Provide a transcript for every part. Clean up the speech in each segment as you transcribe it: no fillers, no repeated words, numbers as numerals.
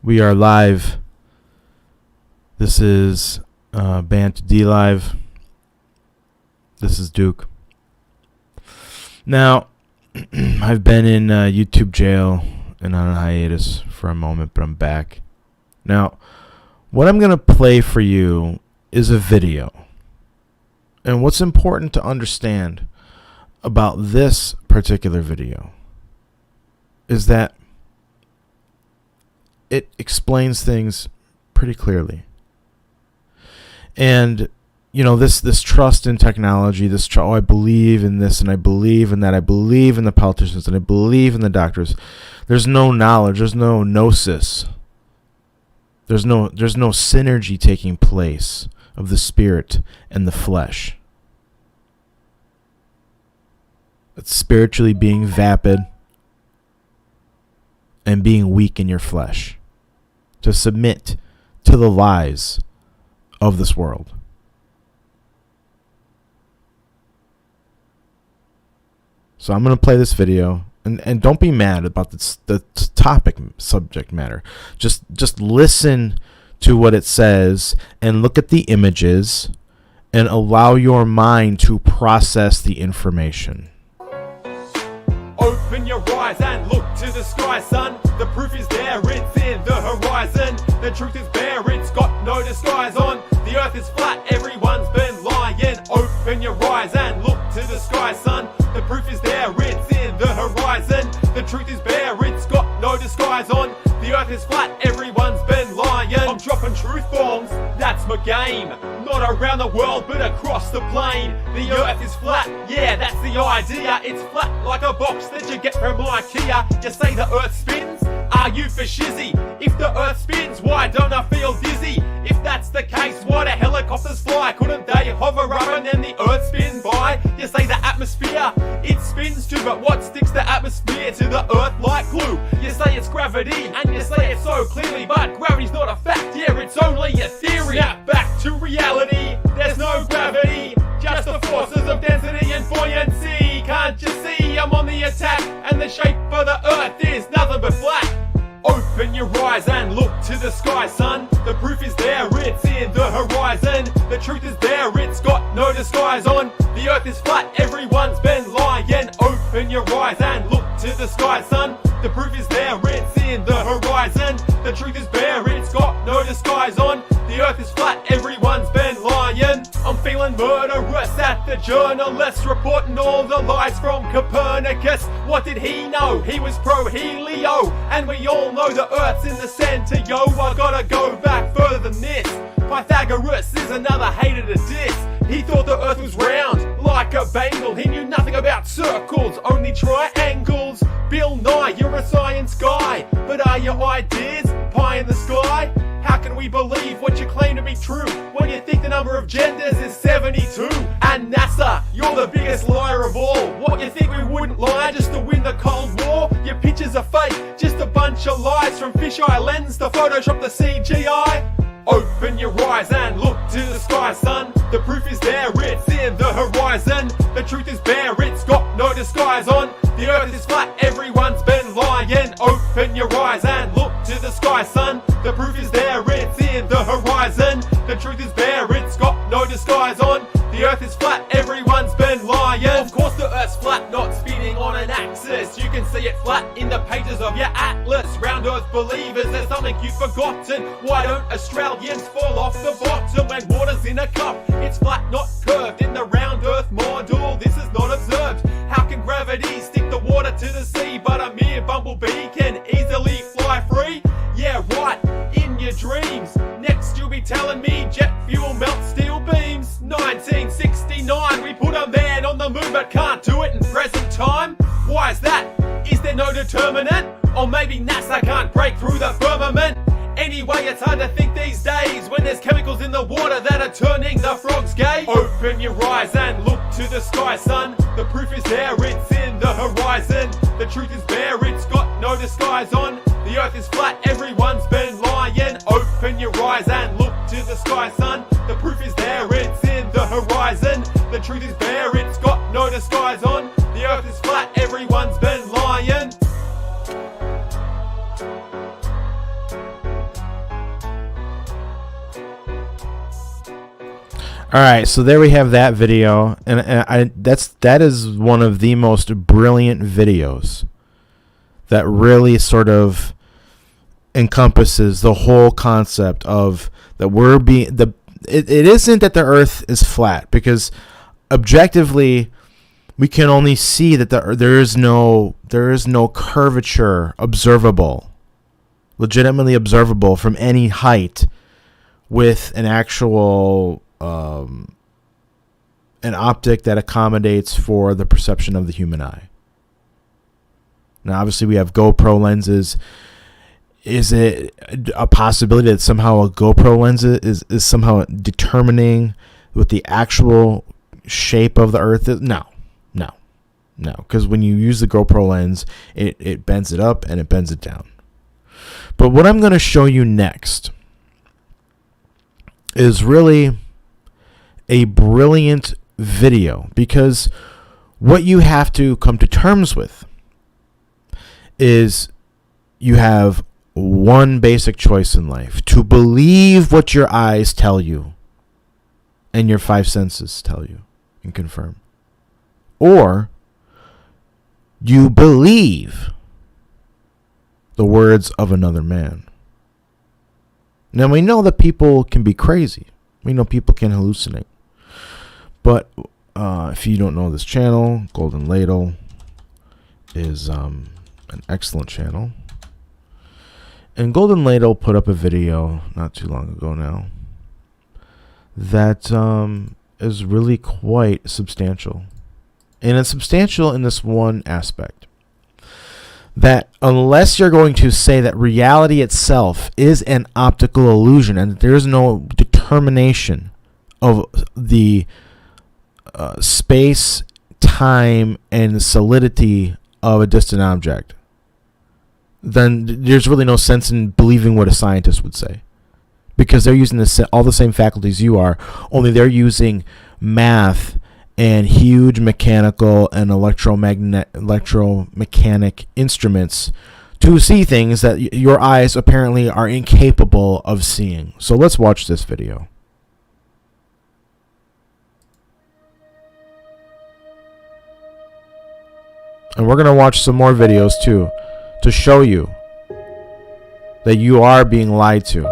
We are live. This is Bant D Live. This is Duke. Now, I've been in YouTube jail and on a hiatus for a moment, but I'm back. Now, what I'm going to play for you is a video. And what's important to understand about this particular video is that it explains things pretty clearly. And, you know, this trust in technology, I believe in this and I believe in that, I believe in the politicians and I believe in the doctors. There's no knowledge, there's no gnosis. There's no synergy taking place of the spirit and the flesh. It's spiritually being vapid and being weak in your flesh to submit to the lies of this world. So I'm going to play this video, and don't be mad about the subject matter. Just listen to what it says and look at the images and allow your mind to process the information. Open your eyes and look to the sky, son. The proof is there, it's in the horizon. The truth is bare, it's got no disguise on. The earth is flat, everyone's been lying. Open your eyes and look to the sky, son. The proof is there, it's in the horizon. The truth is bare, it's got no disguise on. The earth is flat, everyone's been lying. I'm dropping truth bombs, that's my game. Not around the world, but across the plane. The earth is flat, yeah, that's the idea. It's flat like a box that you get from IKEA. You say the earth spins? Are you for shizzy? If the earth spins, why don't I feel dizzy? If that's the case, why do helicopters fly? Couldn't they hover up and then the earth spin by? You say the atmosphere, it spins too, but what sticks the atmosphere to the earth like glue? You say it's gravity, and you say it so clearly, but gravity's not a fact, yeah, it's only a theory. Snap back to reality, there's no gravity, just the forces of density and buoyancy. Can't you see I'm on the attack, and the shape of the earth is nothing but flat? Open your eyes and look to the sky, son. The proof is there, it's in the horizon. The truth is there, it's got no disguise on. The earth is flat, everyone's been lying. Open your eyes and look to the sky, son. The proof is there, it's in the horizon. The truth is bare, it's got no disguise on. The earth is flat, everyone's been lying. I'm feeling murderous at the journalists, reporting all the lies from Copernicus. What did he know? He was pro-helio, and we all know the earth's in the center, yo. I gotta go back further than this. Pythagoras is another hater to diss. He thought the earth was round, like a bangle. He knew nothing about circles, only triangles. Bill Nye, you're a science guy, but are your ideas pie in the sky? How can we believe what you claim to be true when you think the number of genders is 72? And NASA, you're the biggest liar of all. What, you think we wouldn't lie just to win the Cold War? Your pictures are fake, just a bunch of lies, from fisheye lens to Photoshop the CGI. Open your eyes and look to the sky, son. The proof is there, it's in the horizon. The truth is bare, it's got no disguise on. The earth is flat, everyone's been lying. Open your eyes and look to the sky, son. The proof is there, it's in the horizon. The truth is bare, it's got no disguise on. The earth is flat, everyone's been lying. Of course the earth's flat, not spinning on an axis. You can see it flat in the pages of your atlas. Round earth believers, there's something you've forgotten. Why don't Australians fall off the bottom when water's in a cup? It's flat, not curved in the round earth model. This is not observed. How can gravity stick the water to the sea, but a mere bumblebee can easily fly free? Yeah, right, in your dreams. Next you'll be telling me jet fuel melts steel beams. 1969, we put a man on the moon but can't do it in present time. Why is that? Is there no determinant? Or maybe NASA can't break through the firmament? Anyway, it's hard to think these days when there's chemicals in the water that are turning the frogs gay. Open your eyes and look to the sky, son. The proof is there, it's in the horizon. The truth is bare, it's got no disguise on. The earth is flat, everyone's been lying. Open your eyes and look to the sky, son. The proof is there, it's in the horizon. The truth is bare, it's got no disguise on. The earth is flat, everyone's been lying. All right, so there we have that video, and that is one of the most brilliant videos that really sort of encompasses the whole concept of that we're being the. It isn't that the Earth is flat, because objectively we can only see that there is no curvature observable, legitimately observable from any height with an actual an optic that accommodates for the perception of the human eye. Now, obviously, we have GoPro lenses. Is it a possibility that somehow a GoPro lens is somehow determining what the actual shape of the Earth is? No. Because when you use the GoPro lens, it bends it up and it bends it down. But what I'm going to show you next is really a brilliant video, because what you have to come to terms with is you have one basic choice in life: to believe what your eyes tell you and your five senses tell you and confirm, or you believe the words of another man. Now, we know that people can be crazy. We know people can hallucinate. But if you don't know this channel, Golden Ladle is an excellent channel. And Golden Ladle put up a video not too long ago now that is really quite substantial. And it's substantial in this one aspect: that unless you're going to say that reality itself is an optical illusion and that there is no determination of the space, time, and solidity of a distant object, then there's really no sense in believing what a scientist would say, because they're using all the same faculties you are, only they're using math and huge mechanical and electromechanic instruments to see things that your eyes apparently are incapable of seeing. So let's watch this video. And we're going to watch some more videos too, to show you that you are being lied to.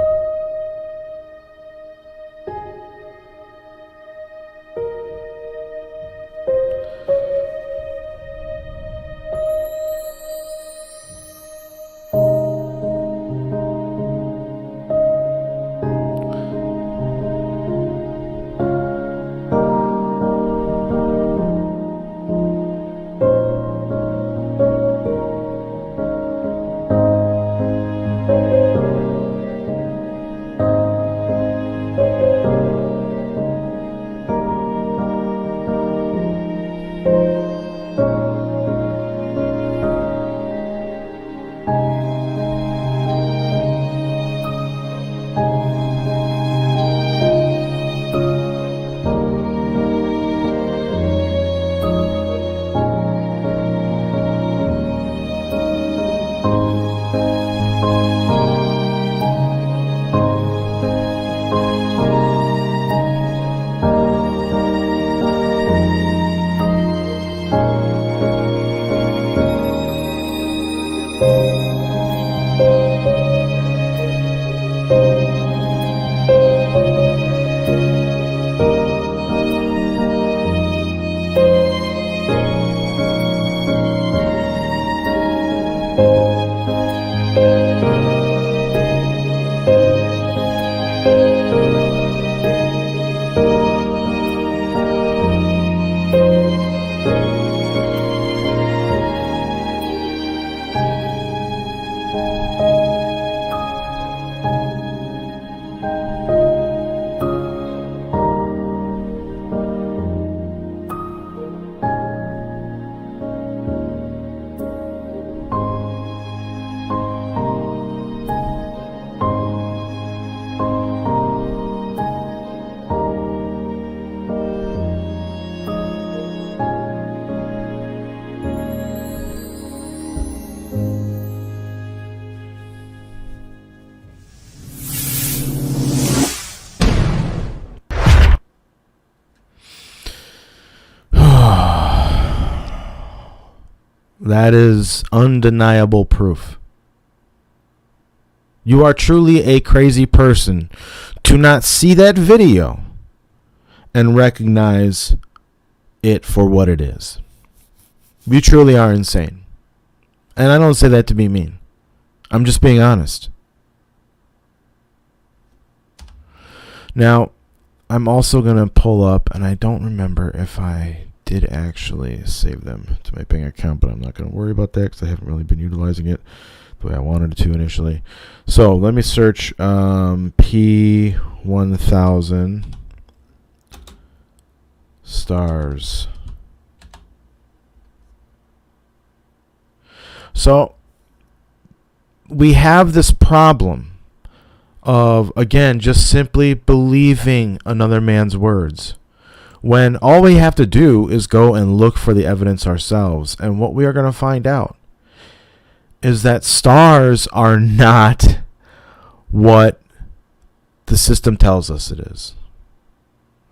That is undeniable proof. You are truly a crazy person to not see that video and recognize it for what it is. You truly are insane. And I don't say that to be mean. I'm just being honest. Now, I'm also going to pull up, and I don't remember if I did actually save them to my bank account, but I'm not going to worry about that because I haven't really been utilizing it the way I wanted to initially. So let me search P1000 stars. So we have this problem of, again, just simply believing another man's words, when all we have to do is go and look for the evidence ourselves. And what we are going to find out is that stars are not what the system tells us it is.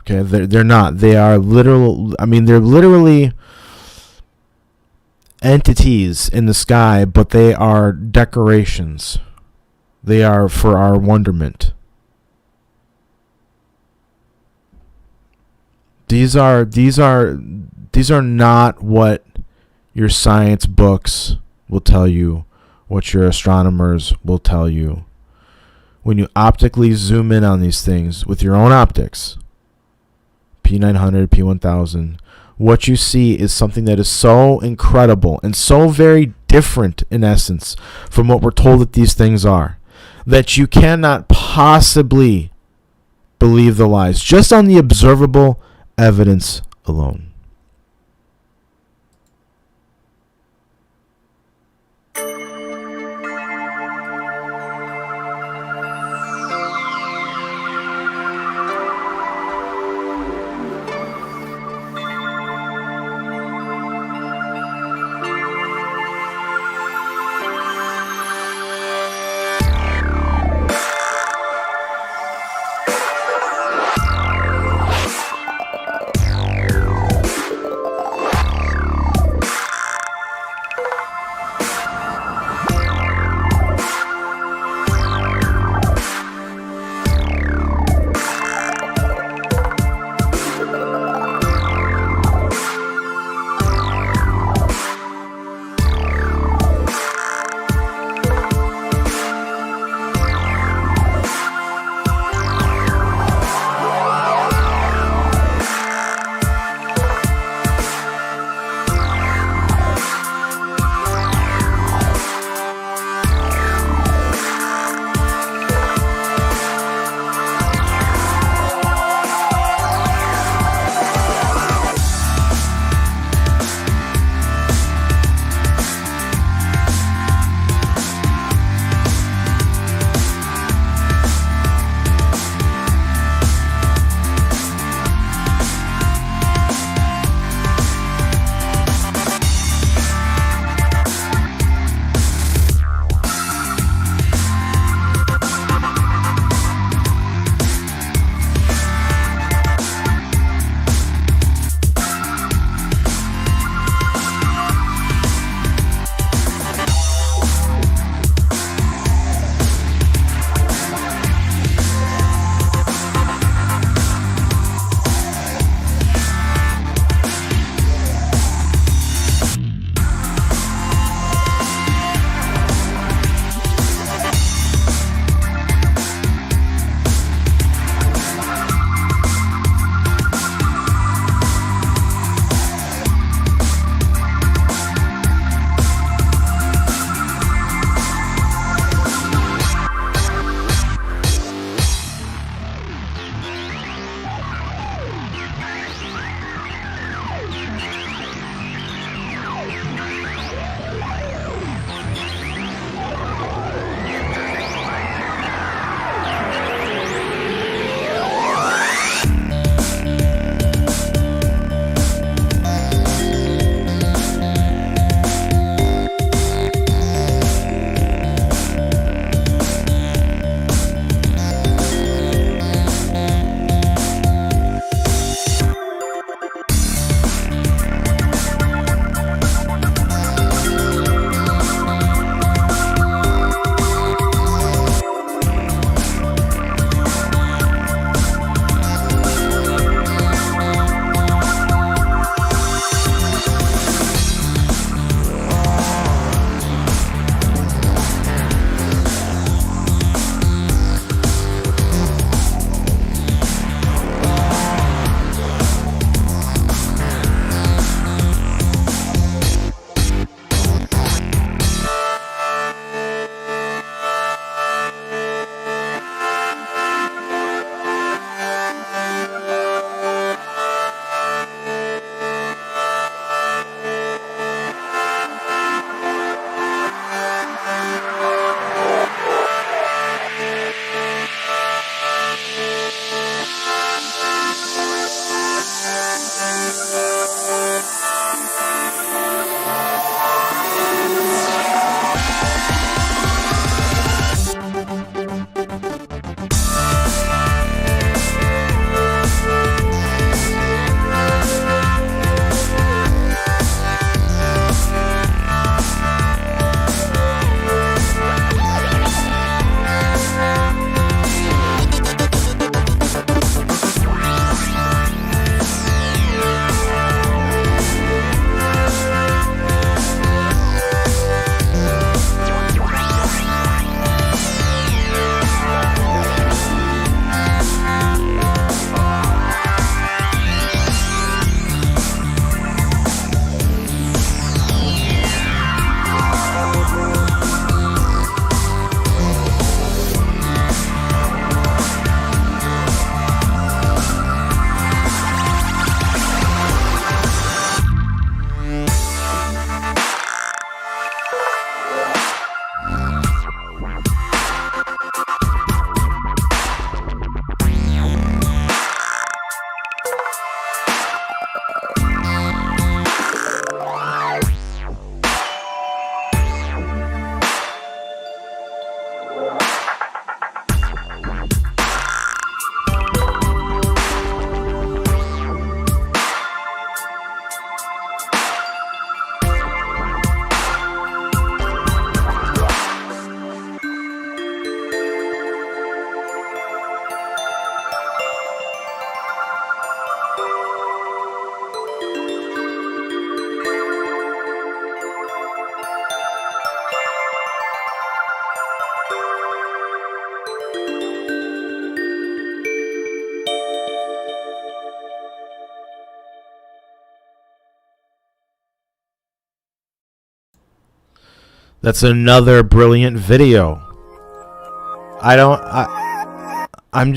Okay, they're not. They are literal. I mean, they're literally entities in the sky, but they are decorations. They are for our wonderment. These are not what your science books will tell you, what your astronomers will tell you. When you optically zoom in on these things with your own optics, P900, P1000, what you see is something that is so incredible and so very different in essence from what we're told that these things are, that you cannot possibly believe the lies just on the observable evidence alone. That's another brilliant video. I'm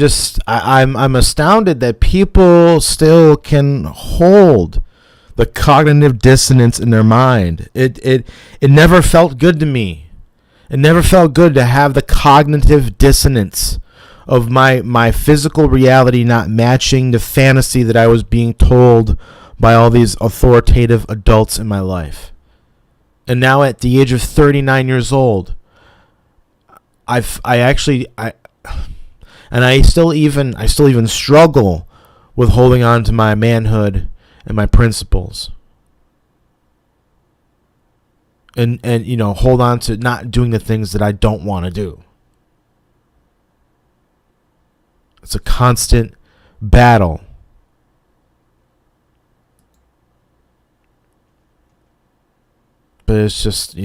astounded that people still can hold the cognitive dissonance in their mind. It never felt good to me. It never felt good to have the cognitive dissonance of my physical reality not matching the fantasy that I was being told by all these authoritative adults in my life. And now at the age of 39 years old, I still even struggle with holding on to my manhood and my principles. And hold on to not doing the things that I don't want to do. It's a constant battle. But it's just,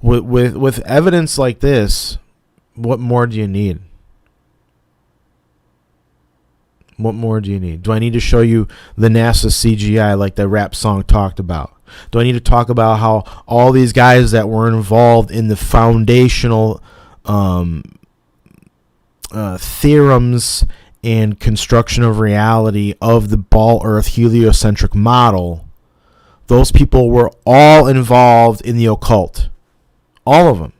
with evidence like this, what more do you need? What more do you need? Do I need to show you the NASA CGI like the rap song talked about? Do I need to talk about how all these guys that were involved in the foundational theorems and construction of reality of the ball earth heliocentric model, those people were all involved in the occult? All of them.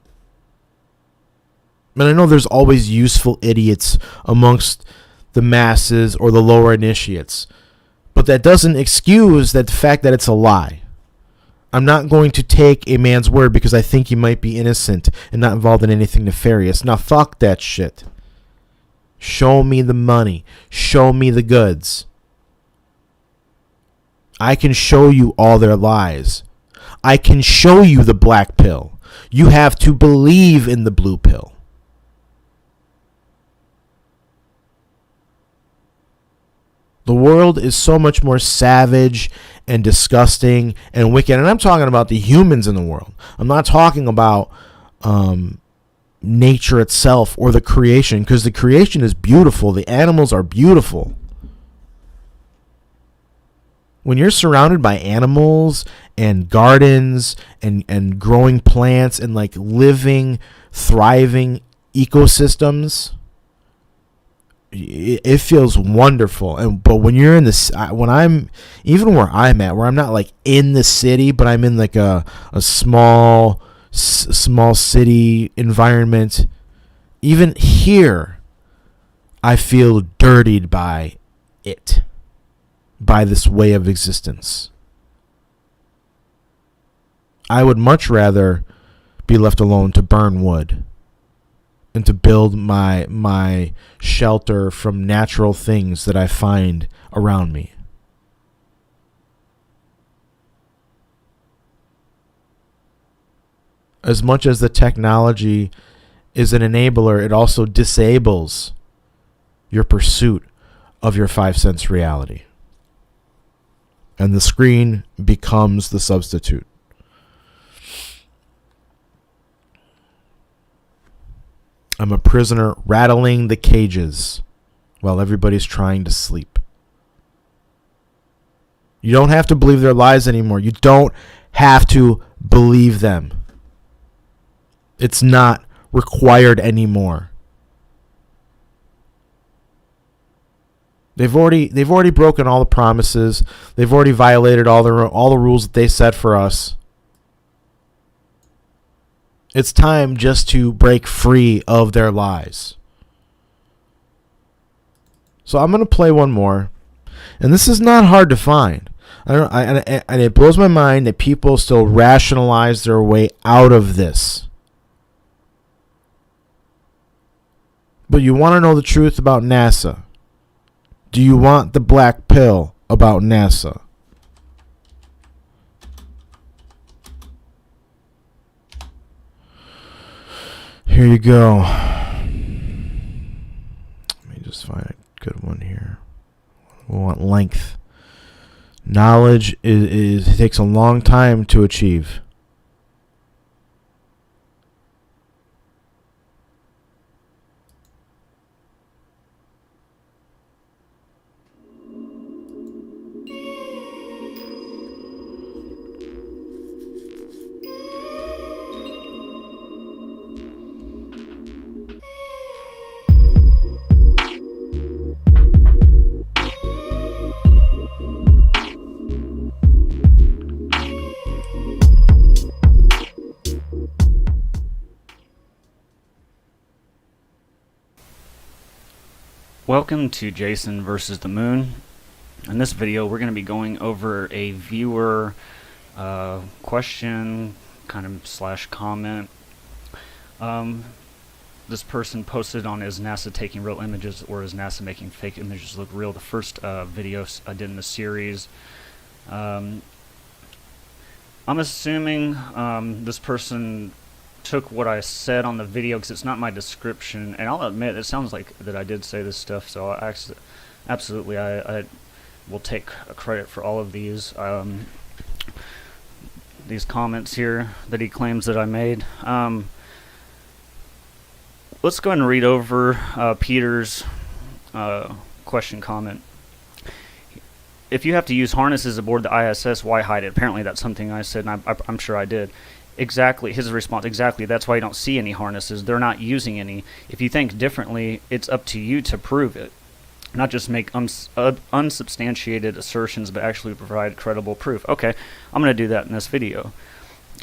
And I know there's always useful idiots amongst the masses or the lower initiates, but that doesn't excuse the fact that it's a lie. I'm not going to take a man's word because I think he might be innocent and not involved in anything nefarious. Now, fuck that shit. Show me the money. Show me the goods. I can show you all their lies. I can show you the black pill. You have to believe in the blue pill. The world is so much more savage and disgusting and wicked. And I'm talking about the humans in the world. I'm not talking about nature itself or the creation, because the creation is beautiful. The animals are beautiful. When you're surrounded by animals and gardens and growing plants and like living, thriving ecosystems, it feels wonderful. But when you're in this, when I'm even where I'm at, where I'm not like in the city, but I'm in like a small city environment, even here, I feel dirtied by it, by this way of existence. I would much rather be left alone to burn wood and to build my shelter from natural things that I find around me. As much as the technology is an enabler, it also disables your pursuit of your 5 sense reality. And the screen becomes the substitute. I'm a prisoner rattling the cages while everybody's trying to sleep. You don't have to believe their lies anymore. You don't have to believe them. It's not required anymore. They've already broken all the promises. They've already violated all the rules that they set for us. It's time just to break free of their lies. So I'm going to play one more. And this is not hard to find. And it blows my mind that people still rationalize their way out of this. But you want to know the truth about NASA? Do you want the black pill about NASA? Here you go. Let me just find a good one here. We want length. Knowledge is takes a long time to achieve. Welcome to Jason versus the Moon. In this video, we're going to be going over a viewer question, kind of slash comment. This person posted on, is NASA taking real images or is NASA making fake images look real? The first video I did in the series. I'm assuming this person took what I said on the video, because it's not my description, and I'll admit it sounds like that I did say this stuff, so I absolutely I will take credit for all of these comments here that he claims that I made. Let's go ahead and read over Peter's question comment. If you have to use harnesses aboard the ISS, why hide it? Apparently that's something I said, and I'm sure I did. Exactly, his response, exactly, that's why you don't see any harnesses. They're not using any. If you think differently, it's up to you to prove it. Not just make unsubstantiated assertions, but actually provide credible proof. Okay, I'm going to do that in this video.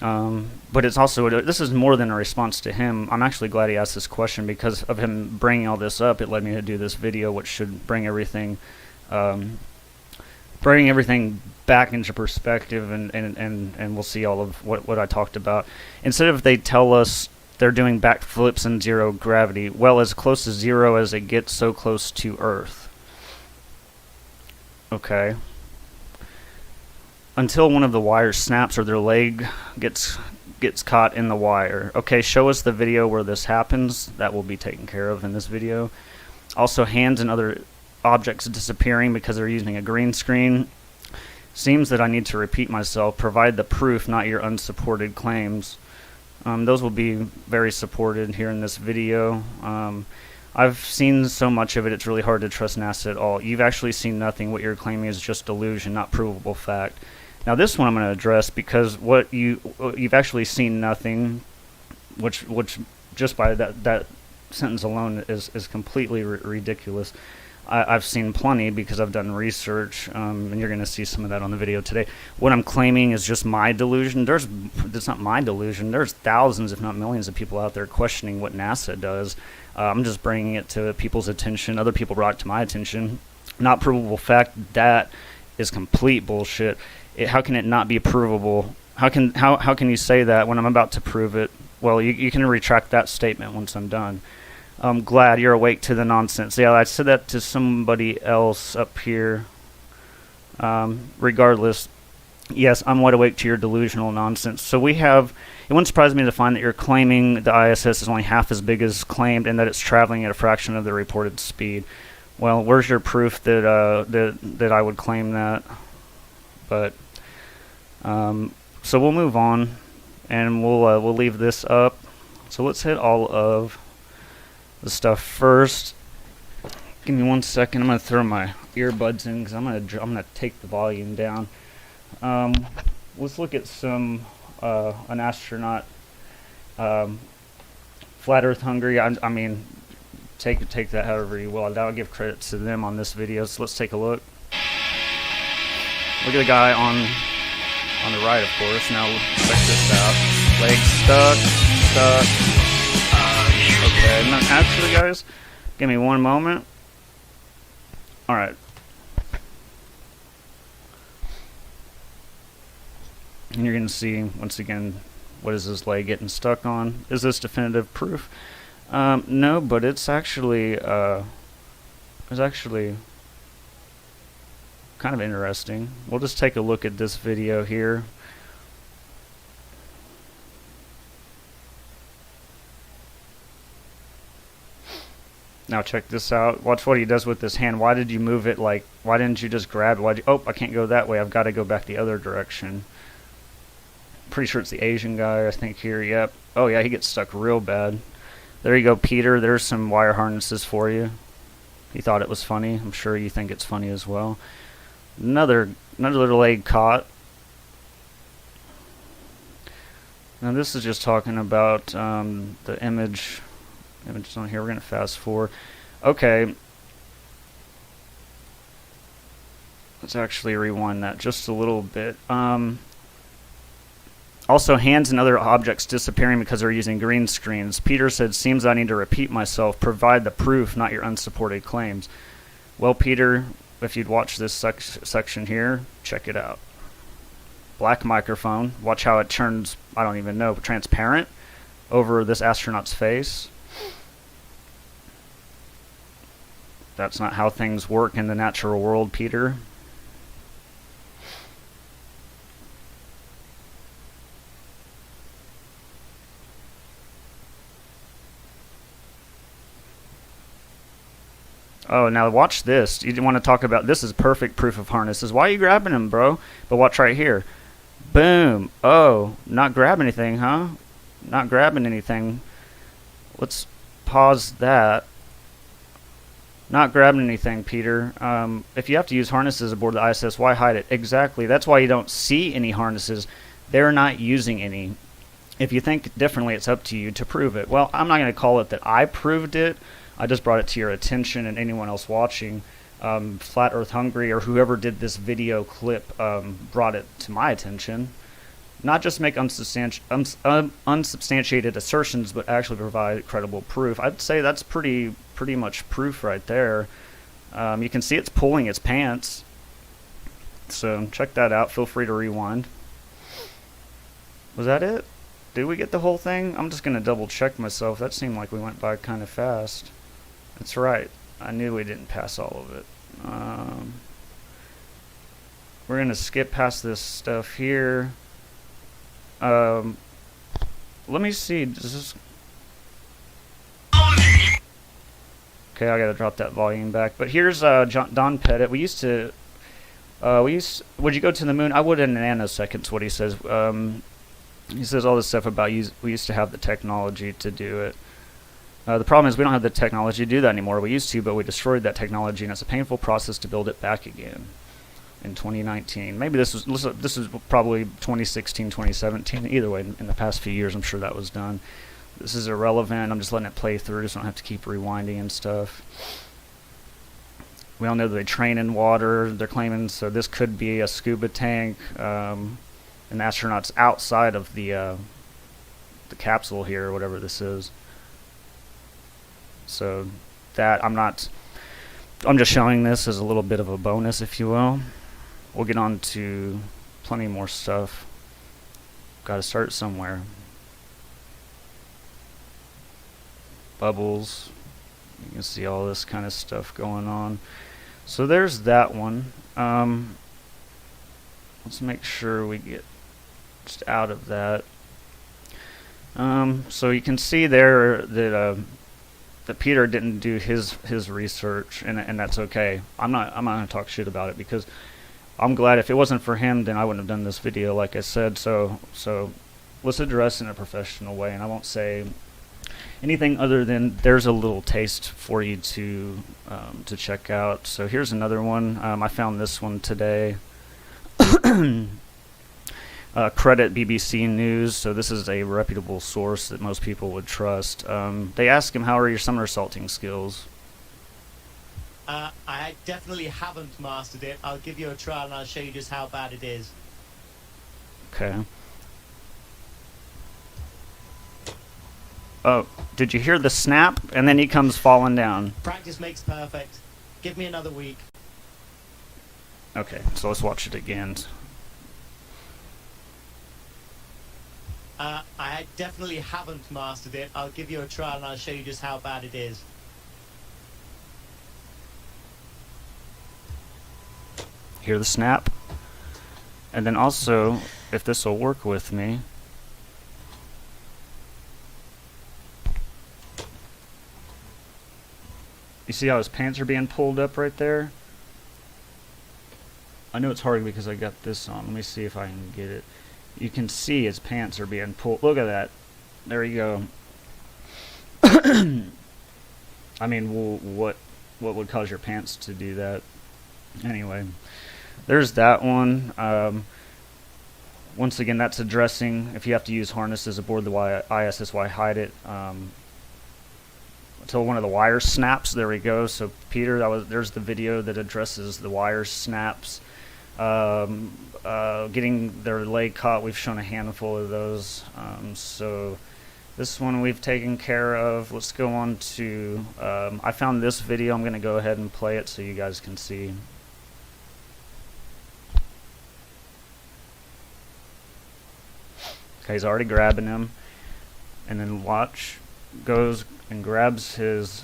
But it's also, this is more than a response to him. I'm actually glad he asked this question, because of him bringing all this up, it led me to do this video, which should bring everything back into perspective, and we'll see all of what I talked about. Instead of they tell us they're doing backflips in zero gravity, well, as close to zero as it gets, so close to Earth. Okay. Until one of the wires snaps or their leg gets caught in the wire. Okay, show us the video where this happens. That will be taken care of in this video. Also, hands and other objects disappearing because they're using a green screen. Seems that I need to repeat myself. Provide the proof, not your unsupported claims. Those will be very supported here in this video. I've seen so much of it, it's really hard to trust NASA at all. You've actually seen nothing. What you're claiming is just delusion, not provable fact. Now this one I'm going to address, because what you've actually seen nothing, which just by that sentence alone is completely ridiculous. I've seen plenty, because I've done research, and you're going to see some of that on the video today. What I'm claiming is just my delusion. It's not my delusion. There's thousands, if not millions, of people out there questioning what NASA does. I'm just bringing it to people's attention. Other people brought it to my attention. Not provable fact. That is complete bullshit. How can it not be provable? How can you say that when I'm about to prove it? Well, you can retract that statement once I'm done. I'm glad you're awake to the nonsense. Yeah, I said that to somebody else up here. Regardless, yes, I'm wide awake to your delusional nonsense. So it wouldn't surprise me to find that you're claiming the ISS is only half as big as claimed, and that it's traveling at a fraction of the reported speed. Well, where's your proof that I would claim that? But so we'll move on, and we'll leave this up. So let's hit all of the stuff first. Give me 1 second. I'm gonna throw my earbuds in, because I'm gonna take the volume down. Let's look at some an astronaut, flat Earth hungry. I mean, take that however you will. I'll give credit to them on this video. So let's take a look. Look at the guy on the right, of course. Now check this out. Leg stuck. Okay, now actually, guys, give me one moment. Alright. And you're going to see, once again, what is this leg getting stuck on? Is this definitive proof? No, but it's actually kind of interesting. We'll just take a look at this video here. Now check this out. Watch what he does with this hand. Why did you move it? Like, why didn't you just grab it? Oh, I can't go that way. I've got to go back the other direction. Pretty sure it's the Asian guy, I think, here. Yep. Oh, yeah, he gets stuck real bad. There you go, Peter. There's some wire harnesses for you. He thought it was funny. I'm sure you think it's funny as well. Another leg caught. Now this is just talking about the images on here. We're going to fast forward. Okay. Let's actually rewind that just a little bit. Also, hands and other objects disappearing because they're using green screens. Peter said, seems I need to repeat myself. Provide the proof, not your unsupported claims. Well, Peter, if you'd watch this section here, check it out. Black microphone. Watch how it turns, I don't even know, transparent over this astronaut's face. That's not how things work in the natural world, Peter. Oh, now watch this. You want to talk about, this is perfect proof of harnesses. Why are you grabbing him, bro? But watch right here. Boom. Oh, not grabbing anything, huh? Not grabbing anything. Let's pause that. Not grabbing anything, Peter. If you have to use harnesses aboard the ISS, why hide it? Exactly. That's why you don't see any harnesses. They're not using any. If you think differently, it's up to you to prove it. Well, I'm not going to call it that I proved it. I just brought it to your attention and anyone else watching. Flat Earth Hungry or whoever did this video clip brought it to my attention. Not just make unsubstantiated assertions, but actually provide credible proof. I'd say that's pretty much proof right there. You can see it's pulling its pants. So check that out. Feel free to rewind. Was that it? Did we get the whole thing? I'm just going to double check myself. That seemed like we went by kind of fast. That's right. I knew we didn't pass all of it. We're going to skip past this stuff here. Let me see. Does this... Okay, I gotta drop that volume back. But here's Don Pettit. Would you go to the moon? I would in nanoseconds. What he says. He says all this stuff about we used to have the technology to do it. The problem is we don't have the technology to do that anymore. We used to, but we destroyed that technology, and it's a painful process to build it back again. In 2019, maybe this is probably 2016, 2017. Either way, in the past few years, I'm sure that was done. This is irrelevant. I'm just letting it play through, so I don't have to keep rewinding and stuff. We all know that they train in water. They're claiming so this could be a scuba tank. And the astronauts outside of the capsule here, or whatever this is. So that I'm just showing this as a little bit of a bonus, if you will. We'll get on to plenty more stuff. Got to start somewhere. Bubbles. You can see all this kind of stuff going on. So there's that one. Let's make sure we get just out of that. So you can see there that Peter didn't do his research, and that's okay. I'm not going to talk shit about it because I'm glad. If it wasn't for him, then I wouldn't have done this video, like I said. So let's address it in a professional way, and I won't say anything other than there's a little taste for you to check out. So here's another one. I found this one today. Credit BBC News. So this is a reputable source that most people would trust. They ask him, how are your somersaulting skills? I definitely haven't mastered it. I'll give you a trial and I'll show you just how bad it is. Okay. Oh, did you hear the snap? And then he comes falling down. Practice makes perfect. Give me another week. Okay, so let's watch it again. I definitely haven't mastered it. I'll give you a trial and I'll show you just how bad it is. Hear the snap? And then also, if this will work with me, you see how his pants are being pulled up right there? I know it's hard because I got this on. Let me see if I can get it. You can see his pants are being pulled. Look at that. There you go. I mean, what would cause your pants to do that? Anyway, there's that one. Once again, that's addressing if you have to use harnesses aboard the ISS, why hide it? Until one of the wires snaps. There we go. So Peter, there's the video that addresses the wire snaps. getting their leg caught. We've shown a handful of those. So this one we've taken care of. Let's go on to, I found this video. I'm going to go ahead and play it so you guys can see. Okay, he's already grabbing him. And then watch, goes and grabs his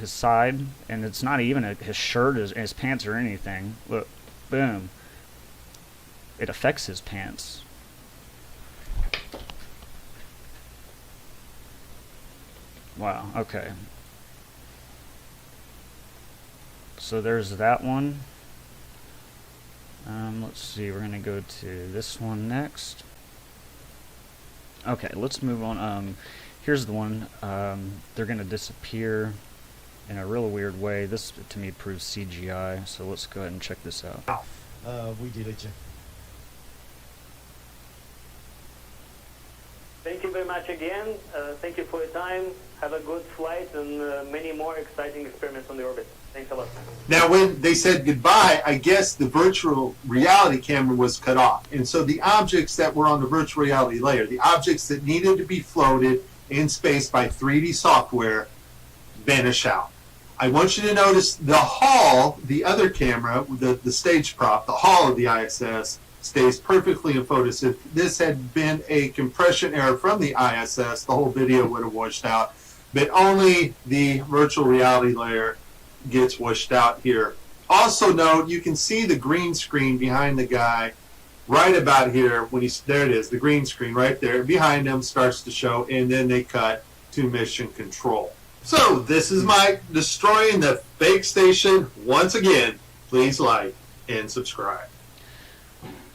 side, and it's not even his shirt, his pants or anything. Look, boom. It affects his pants. Wow, okay. So there's that one. Let's see, we're gonna go to this one next. Okay, let's move on. Here's the one. They're gonna disappear in a real weird way. This to me proves CGI, so let's go ahead and check this out. We did it. Thank you very much again. Thank you for your time. Have a good flight and many more exciting experiments on the orbit. Thanks a lot. Now, when they said goodbye, I guess the virtual reality camera was cut off. And so the objects that were on the virtual reality layer, the objects that needed to be floated in space by 3D software, vanish out. I want you to notice the hull, the other camera, the stage prop, the hull of the ISS, stays perfectly in focus. If this had been a compression error from the ISS, the whole video would have washed out. But only the virtual reality layer gets washed out here. Also note, you can see the green screen behind the guy right about here. When he's there, it is, the green screen right there behind him starts to show, and then they cut to mission control. So this is Mike destroying the fake station once again. Please like and subscribe.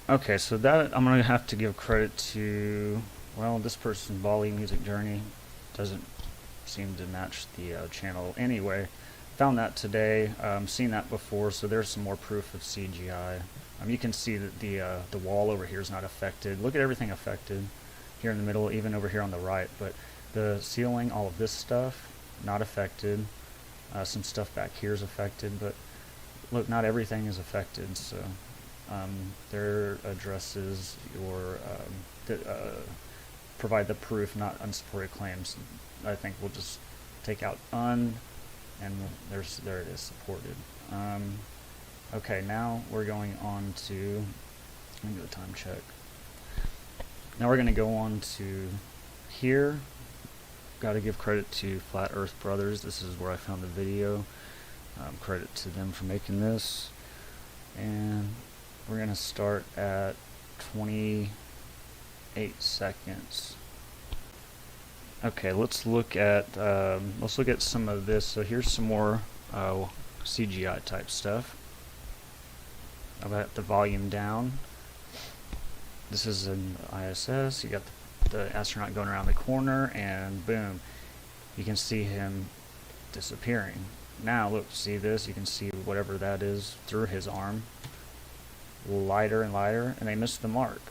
Okay, so that I'm gonna have to give credit to, well, this person, Bali Music Journey, doesn't seem to match the channel anyway. Found that today, seen that before, so there's some more proof of CGI. You can see that the wall over here is not affected. Look at everything affected here in the middle, even over here on the right. But the ceiling, all of this stuff, not affected. Some stuff back here is affected, but look, not everything is affected. So their addresses or provide the proof, not unsupported claims. I think we'll just take out un. And there it is, supported. Okay, now we're going on to, let me do a time check. Now we're going to go on to here. Got to give credit to Flat Earth Brothers. This is where I found the video. Credit to them for making this. And we're going to start at 28 seconds. Okay, let's look at some of this. So here's some more CGI type stuff. I'll have the volume down. This is an ISS. You got the astronaut going around the corner, and boom, you can see him disappearing. Now look, see this? You can see whatever that is through his arm. Lighter and lighter, and they missed the mark.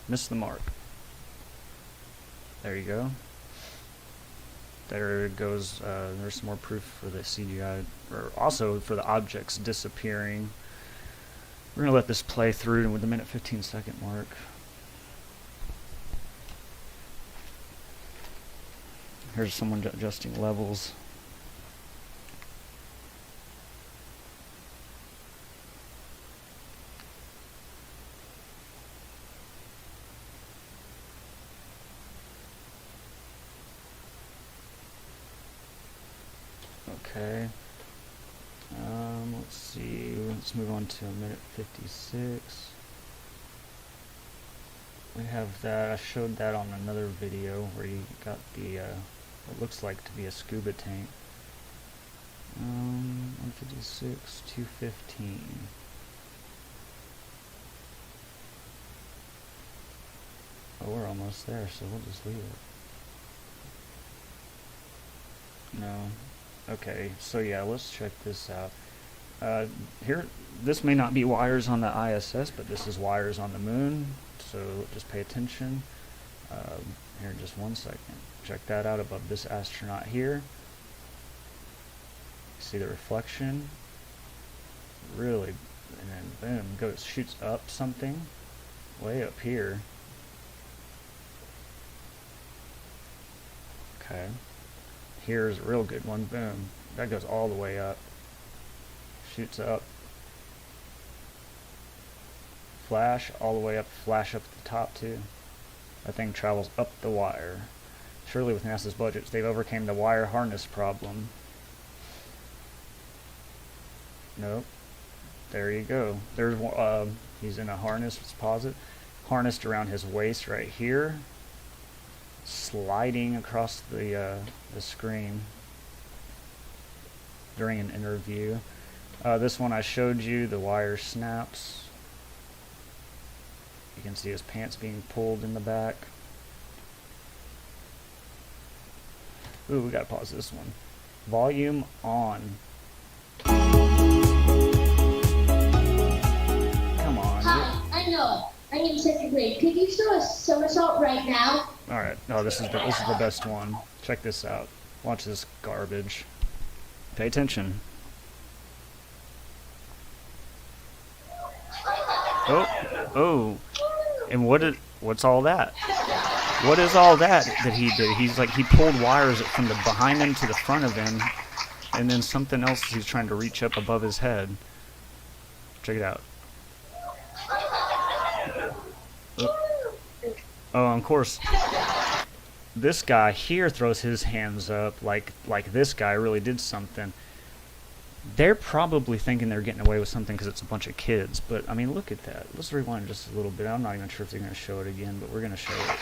Missed the mark. There you go. There goes, there's some more proof for the CGI, or also for the objects disappearing. We're going to let this play through with the minute 15 second mark. Here's someone adjusting levels. Okay. Let's see. Let's move on to a minute 56. We have that. I showed that on another video where you got the what looks like to be a scuba tank. 156, 215. Oh, we're almost there, so we'll just leave it. No. Okay, so yeah, let's check this out. Here, this may not be wires on the ISS, but this is wires on the moon, so just pay attention. Here in just 1 second. Check that out above this astronaut here. See the reflection? Really, and then boom, shoots up something way up here. Okay, here's a real good one. Boom, that goes all the way up, shoots up, flash all the way up, flash up at the top too. That thing travels up the wire. Surely with NASA's budgets, they've overcame the wire harness problem. Nope. There you go. There's he's in a harness. Let's pause it. Harnessed around his waist right here, sliding across the screen during an interview. This one I showed you, the wire snaps. You can see his pants being pulled in the back. Ooh, we gotta pause this one. Volume on. Come on. Hi, I'm Noah. I'm in 2nd grade. Could you show us somersault right now? Alright, oh, this is the best one. Check this out. Watch this garbage. Pay attention. Oh, and what's all that? What is all that he did? He's like, he pulled wires from the behind him to the front of him, and then something else he's trying to reach up above his head. Check it out. Oh, of course, this guy here throws his hands up like this guy really did something. They're probably thinking they're getting away with something because it's a bunch of kids, but I mean, look at that. Let's rewind just a little bit. I'm not even sure if they're going to show it again, but we're going to show it.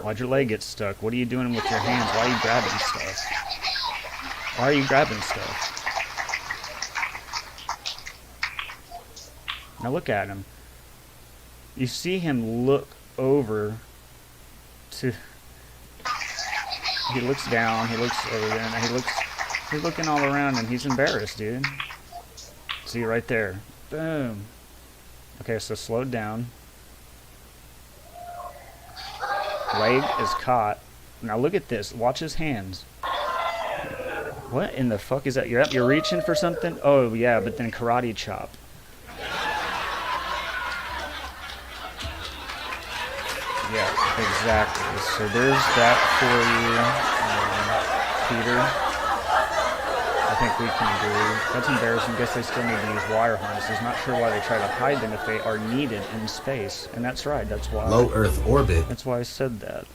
Why'd your leg get stuck? What are you doing with your hands? Why are you grabbing stuff? Why are you grabbing stuff? Now look at him. You see him look over to... He looks down, he looks over there, and he's looking all around, and he's embarrassed, dude. See, right there. Boom. Okay, so slow down. Leg is caught. Now look at this. Watch his hands. What in the fuck is that? You're reaching for something? Oh, yeah, but then karate chop. Yeah, exactly. So there's that for you, Peter. I think we can agree. That's embarrassing. Guess they still need to use wire harnesses. Not sure why they try to hide them if they are needed in space. And that's right. That's why. Low Earth orbit. That's why I said that.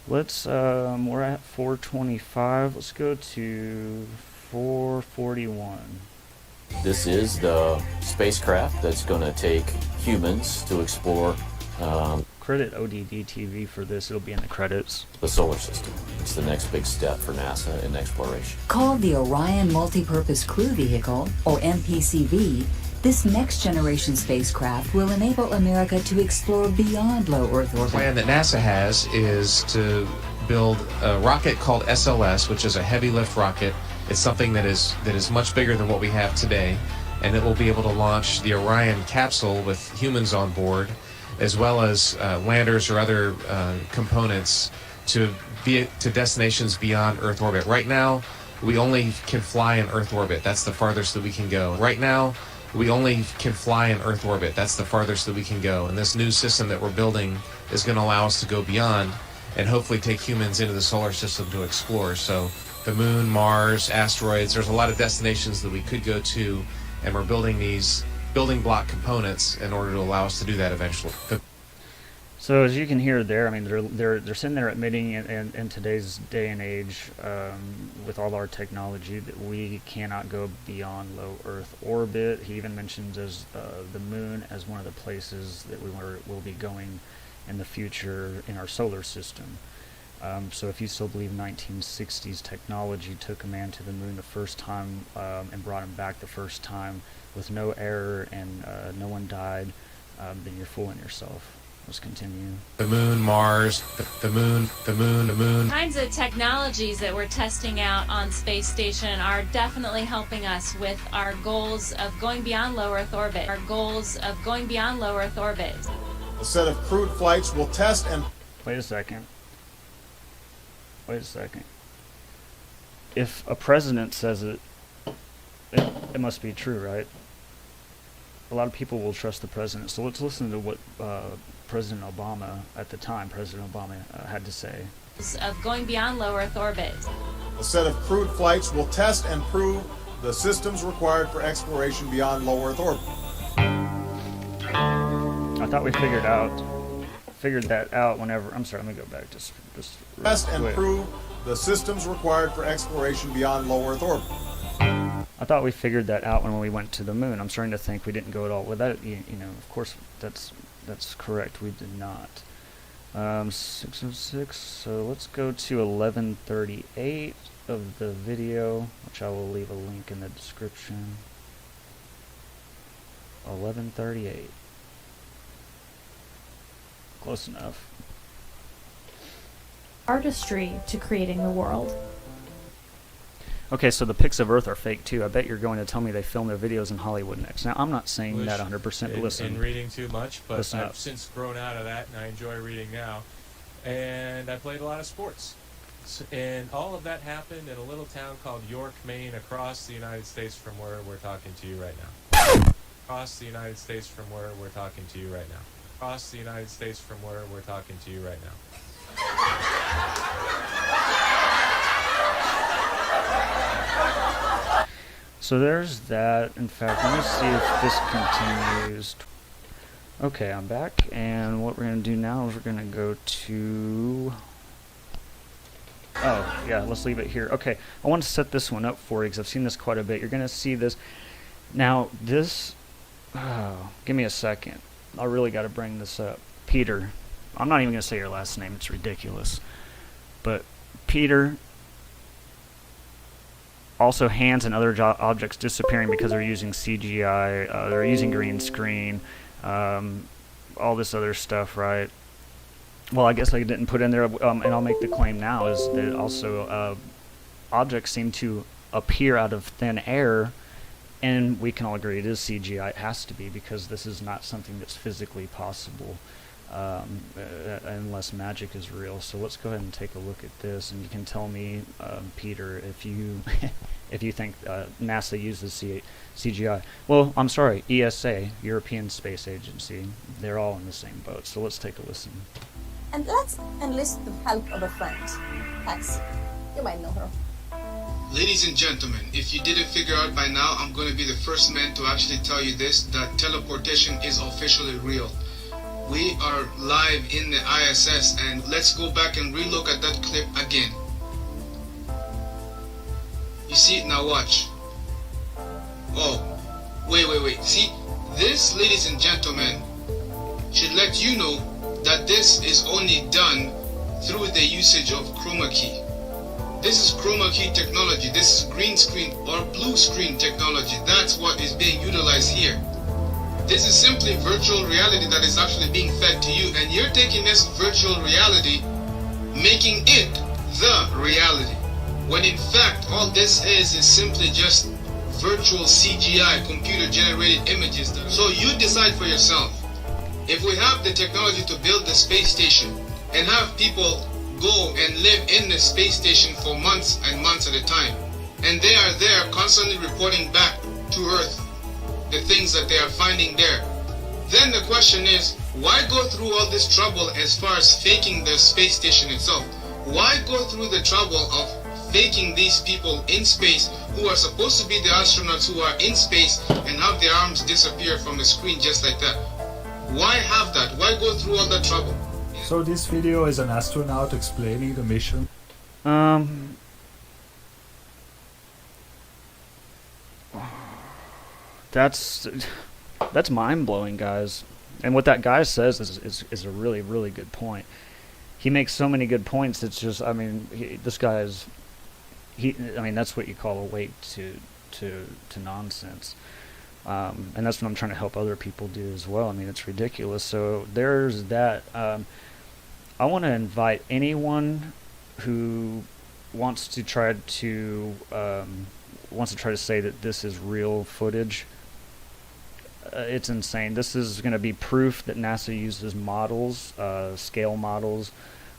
Let's, we're at 425. Let's go to 441. This is the spacecraft that's going to take humans to explore Credit ODD TV for this. It'll be in the credits. the solar system. It's the next big step for NASA in exploration. Called the Orion Multipurpose Crew Vehicle, or MPCV, this next-generation spacecraft will enable America to explore beyond low Earth orbit. The plan that NASA has is to build a rocket called SLS, which is a heavy lift rocket. It's something that is much bigger than what we have today, and it will be able to launch the Orion capsule with humans on board, as well as landers or other components to destinations beyond Earth orbit. Right now, we only can fly in Earth orbit. That's the farthest that we can go. Right now, we only can fly in Earth orbit. That's the farthest that we can go. And this new system that we're building is going to allow us to go beyond and hopefully take humans into the solar system to explore. So the moon, Mars, asteroids, there's a lot of destinations that we could go to, and we're building these building block components in order to allow us to do that eventually. So as you can hear there, I mean, they're sitting there admitting in today's day and age, with all our technology, that we cannot go beyond low Earth orbit. He even mentions as the moon as one of the places that will be going in the future in our solar system. So if you still believe 1960s technology took a man to the moon the first time and brought him back the first time with no error and no one died, then you're fooling yourself. Let's continue. The moon, Mars, the moon. Kinds of technologies that we're testing out on space station are definitely helping us with our goals of going beyond low Earth orbit. A set of crewed flights will test and... Wait a second. If a president says it, it must be true, right? A lot of people will trust the president. So let's listen to what President Obama, at the time, had to say. Of going beyond low Earth orbit. A set of crewed flights will test and prove the systems required for exploration beyond low Earth orbit. I thought we figured that out whenever. I'm sorry, let me go back to this. Test and prove the systems required for exploration beyond low Earth orbit. I thought we figured that out when we went to the moon. I'm starting to think we didn't go at all with that. You know, of course, that's correct. We did not. 606. So let's go to 1138 of the video, which I will leave a link in the description. 1138. Close enough. Artistry to creating the world. Okay, so the pics of Earth are fake too. I bet you're going to tell me they film their videos in Hollywood next. Now, I'm not saying that 100%, but listen. In reading too much, but Listen I've up. since grown out of that, and I enjoy reading now. And I played a lot of sports. And all of that happened in a little town called York, Maine, across the United States from where we're talking to you right now. Across the United States from where we're talking to you right now. Across the United States from where we're talking to you right now. So there's that. In fact, let me see if this continues. Okay, I'm back, and what we're going to do now is we're going to go to... Oh, yeah, let's leave it here. Okay, I want to set this one up for you because I've seen this quite a bit. You're going to see this. Now, this... Oh, give me a second. I really got to bring this up. Peter. I'm not even going to say your last name. It's ridiculous. But Peter... Also, hands and other objects disappearing because they're using CGI, they're using green screen, all this other stuff, right? Well, I guess I didn't put in there, and I'll make the claim now, is that also objects seem to appear out of thin air, and we can all agree it is CGI. It has to be, because this is not something that's physically possible. Unless magic is real. So let's go ahead and take a look at this, and you can tell me, Peter, if you if you think NASA uses CGI. Well, I'm sorry, ESA, European Space Agency, they're all in the same boat. So let's take a listen. And let's enlist the help of a friend. Thanks. You might know her. Ladies and gentlemen, if you didn't figure out by now, I'm going to be the first man to actually tell you this, that teleportation is officially real. We are live in the ISS, and let's go back and relook at that clip again. You see, now watch. Oh, wait. See, this, ladies and gentlemen, should let you know that this is only done through the usage of chroma key. This is chroma key technology. This is green screen or blue screen technology. That's what is being utilized here. This is simply virtual reality that is actually being fed to you, and you're taking this virtual reality, making it the reality. When in fact, all this is simply just virtual CGI, computer-generated images. So you decide for yourself. If we have the technology to build the space station and have people go and live in the space station for months and months at a time, and they are there constantly reporting back to Earth the things that they are finding there, then the question is, why go through all this trouble as far as faking the space station itself? Why go through the trouble of faking these people in space who are supposed to be the astronauts who are in space and have their arms disappear from the screen just like that? Why have that? Why go through all that trouble? So this video is an astronaut explaining the mission. That's mind-blowing, guys. And what that guy says is a really, really good point. He makes so many good points. It's just, I mean, this guy is, I mean, that's what you call awake to nonsense. And that's what I'm trying to help other people do as well. I mean, it's ridiculous. So there's that. I want to invite anyone who wants to try to say that this is real footage. it's insane. This is going to be proof that NASA uses models, scale models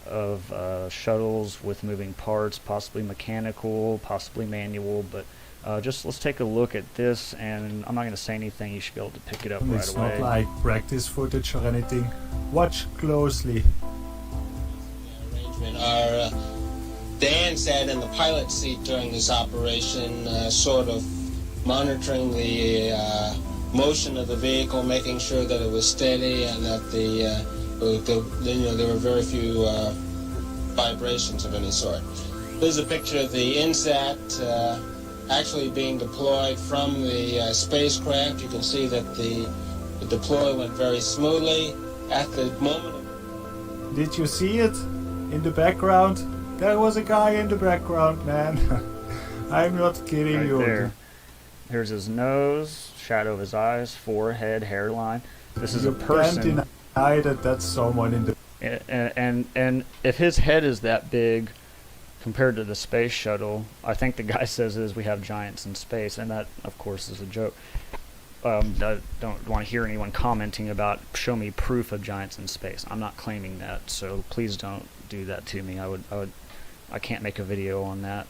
of shuttles with moving parts, possibly mechanical, possibly manual, but just let's take a look at this, and I'm not going to say anything. You should be able to pick it up right It's away. not like practice footage or anything. Watch closely. Our Dan sat in the pilot seat during this operation, sort of monitoring the motion of the vehicle, making sure that it was steady and that there were very few vibrations of any sort. Here's a picture of the INSAT actually being deployed from the spacecraft. You can see that the deploy went very smoothly. At the moment, Did you see it? In the background? There was a guy in the background, man. I'm not kidding Right you. there. Here's his nose, shadow of his eyes, forehead, hairline. This is a person. You can't deny that that's someone in the... And if his head is that big compared to the space shuttle, I think the guy says is we have giants in space, and that, of course, is a joke. I don't want to hear anyone commenting about show me proof of giants in space. I'm not claiming that, so please don't do that to me. I can't make a video on that.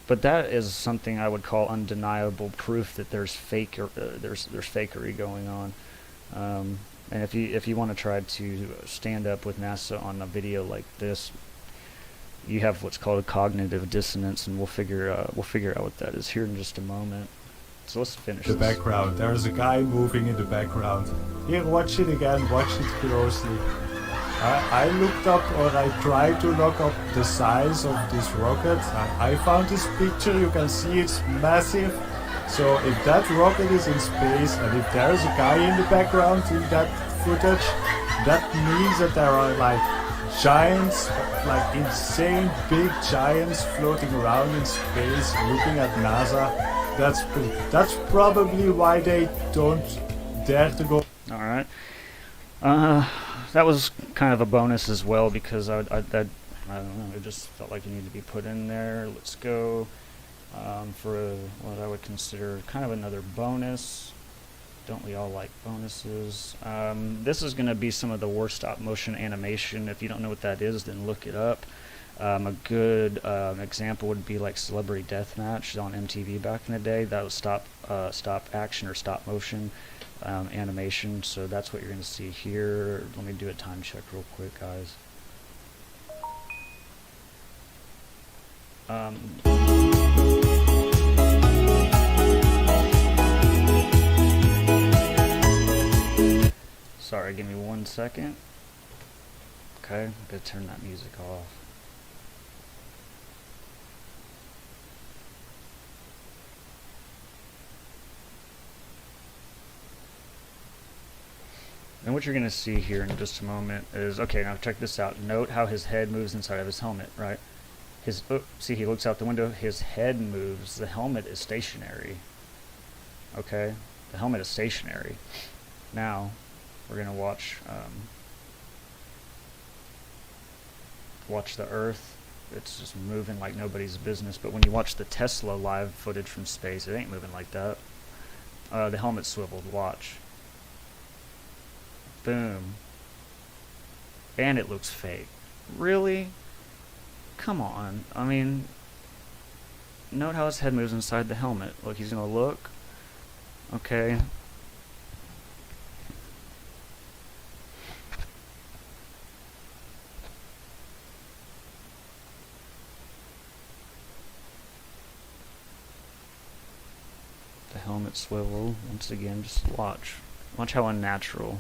But that is something I would call undeniable proof that there's there's fakery going on. And if you want to try to stand up with NASA on a video like this, you have what's called a cognitive dissonance, and we'll figure out what that is here in just a moment. So let's finish The this. background. There's a guy moving in the background. Here, watch it again. Watch it closely. I looked up, or I tried to look up the size of this rocket. I found this picture. You can see it's massive. So if that rocket is in space and if there's a guy in the background in that footage, that means that there are like giants, like insane big giants floating around in space looking at NASA. That's probably why they don't dare to go. All right. That was kind of a bonus as well, because I don't know, it just felt like it needed to be put in there. Let's go for what I would consider kind of another bonus. Don't we all like bonuses? This is going to be some of the worst stop motion animation. If you don't know what that is, then look it up. A good example would be like Celebrity Deathmatch on MTV back in the day. That was stop action or stop motion animation. So that's what you're going to see here. Let me do a time check real quick, guys. Sorry, give me 1 second. Okay, I'm gonna turn that music off. And what you're going to see here in just a moment is, okay, now check this out. Note how his head moves inside of his helmet, right? See, he looks out the window, his head moves, the helmet is stationary. Okay? The helmet is stationary. Now, we're going to watch the Earth. It's just moving like nobody's business. But when you watch the Tesla live footage from space, it ain't moving like that. The helmet's swiveled. Watch. Boom. And it looks fake. Really? Come on. I mean, note how his head moves inside the helmet. Look, he's gonna look. Okay. The helmet swivel. Once again, just watch. Watch how unnatural.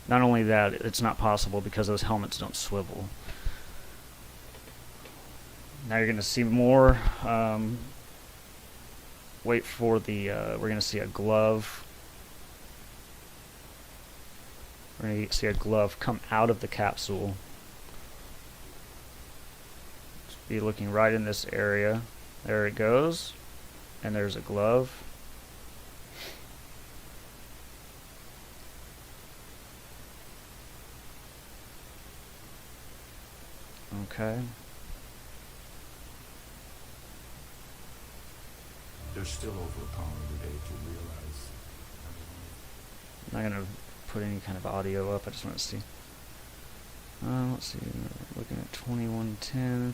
Not only that, it's not possible because those helmets don't swivel. Now you're going to see more. Wait for the, we're going to see a glove. We're going to see a glove come out of the capsule. Just be looking right in this area. There it goes. And there's a glove. Okay. they're still overpowering today to realize. I'm not going to put any kind of audio up. I just want to see. Let's see. We're looking at 2110.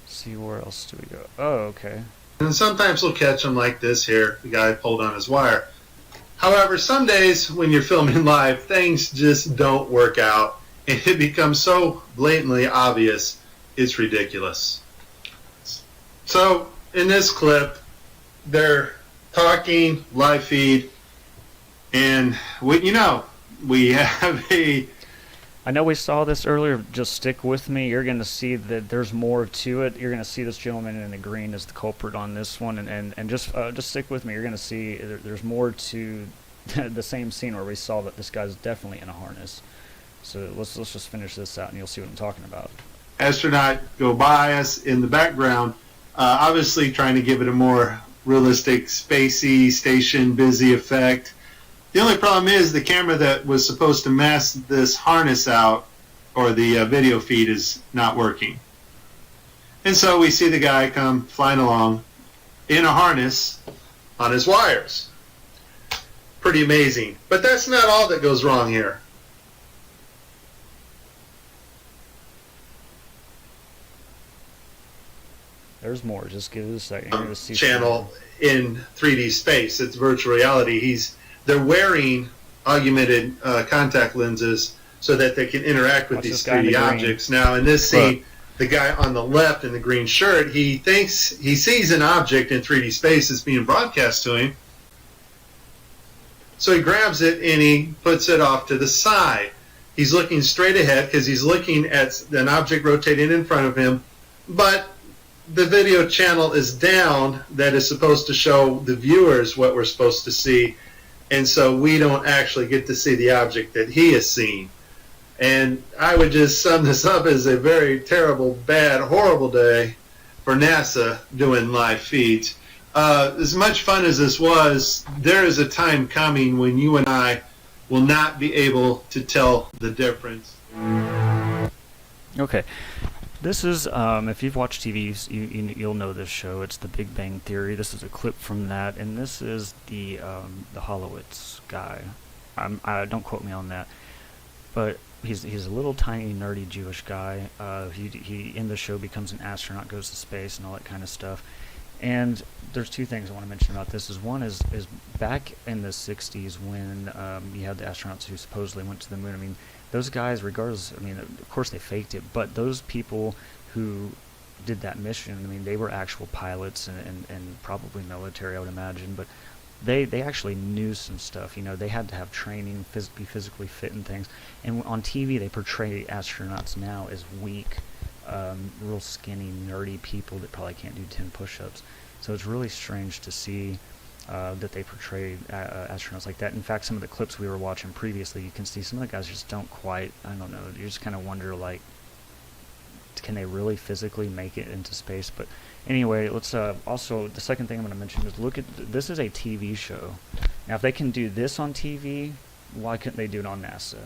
Let's see, where else do we go? Oh, okay. And sometimes we'll catch them like this here. The guy pulled on his wire. However, some days when you're filming live, things just don't work out. And it becomes so blatantly obvious, it's ridiculous. So, in this clip, they're talking, live feed, and we have a... I know we saw this earlier. Just stick with me. You're going to see that there's more to it. You're going to see this gentleman in the green as the culprit on this one, and just stick with me. You're going to see there's more to the same scene where we saw that this guy's definitely in a harness. So let's just finish this out, and you'll see what I'm talking about. Astronaut go by us in the background, obviously trying to give it a more realistic, spacey, station busy effect. The only problem is the camera that was supposed to mask this harness out, or the video feed, is not working. And so we see the guy come flying along in a harness on his wires. Pretty amazing. But that's not all that goes wrong here. There's more. Just give it a second. You're gonna see Channel in 3D space. It's virtual reality. They're wearing augmented contact lenses so that they can interact with these 3D objects. Now, in this scene, the guy on the left in the green shirt, he thinks he sees an object in 3D space that's being broadcast to him. So he grabs it and he puts it off to the side. He's looking straight ahead because he's looking at an object rotating in front of him, but the video channel is down that is supposed to show the viewers what we're supposed to see, and so we don't actually get to see the object that he is seeing. And I would just sum this up as a very terrible, bad, horrible day for NASA doing live feeds. As much fun as this was, there is a time coming when you and I will not be able to tell the difference. Okay. This is, if you've watched TV, you'll know this show. It's The Big Bang Theory. This is a clip from that, and this is the Holowitz guy. Don't quote me on that, but he's a little tiny nerdy Jewish guy. He in the show becomes an astronaut, goes to space, and all that kind of stuff. And there's two things I want to mention about this. One is back in the 60s when you had the astronauts who supposedly went to the moon. I mean, those guys, regardless, I mean, of course they faked it, but those people who did that mission, I mean, they were actual pilots and probably military, I would imagine, but they actually knew some stuff. You know, they had to have training, be physically fit and things. And on TV, they portray astronauts now as weak, real skinny, nerdy people that probably can't do 10 push-ups. So it's really strange to see that they portray astronauts like that. In fact, some of the clips we were watching previously, you can see some of the guys just don't quite, I don't know, you just kind of wonder, like, can they really physically make it into space? But anyway, let's also, the second thing I'm going to mention is look at, this is a TV show. Now, if they can do this on TV, why couldn't they do it on NASA?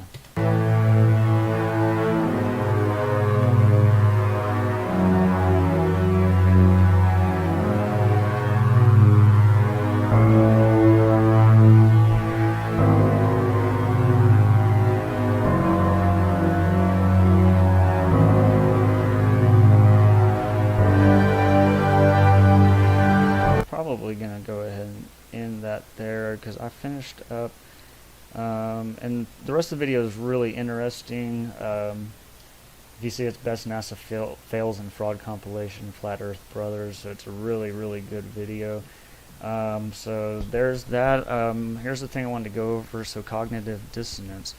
Gonna go ahead and end that there because I finished up and the rest of the video is really interesting. If you see, it's Best NASA Fails in Fraud Compilation, Flat Earth Brothers, so it's a really good video. So there's that. Here's the thing I wanted to go over. So cognitive dissonance,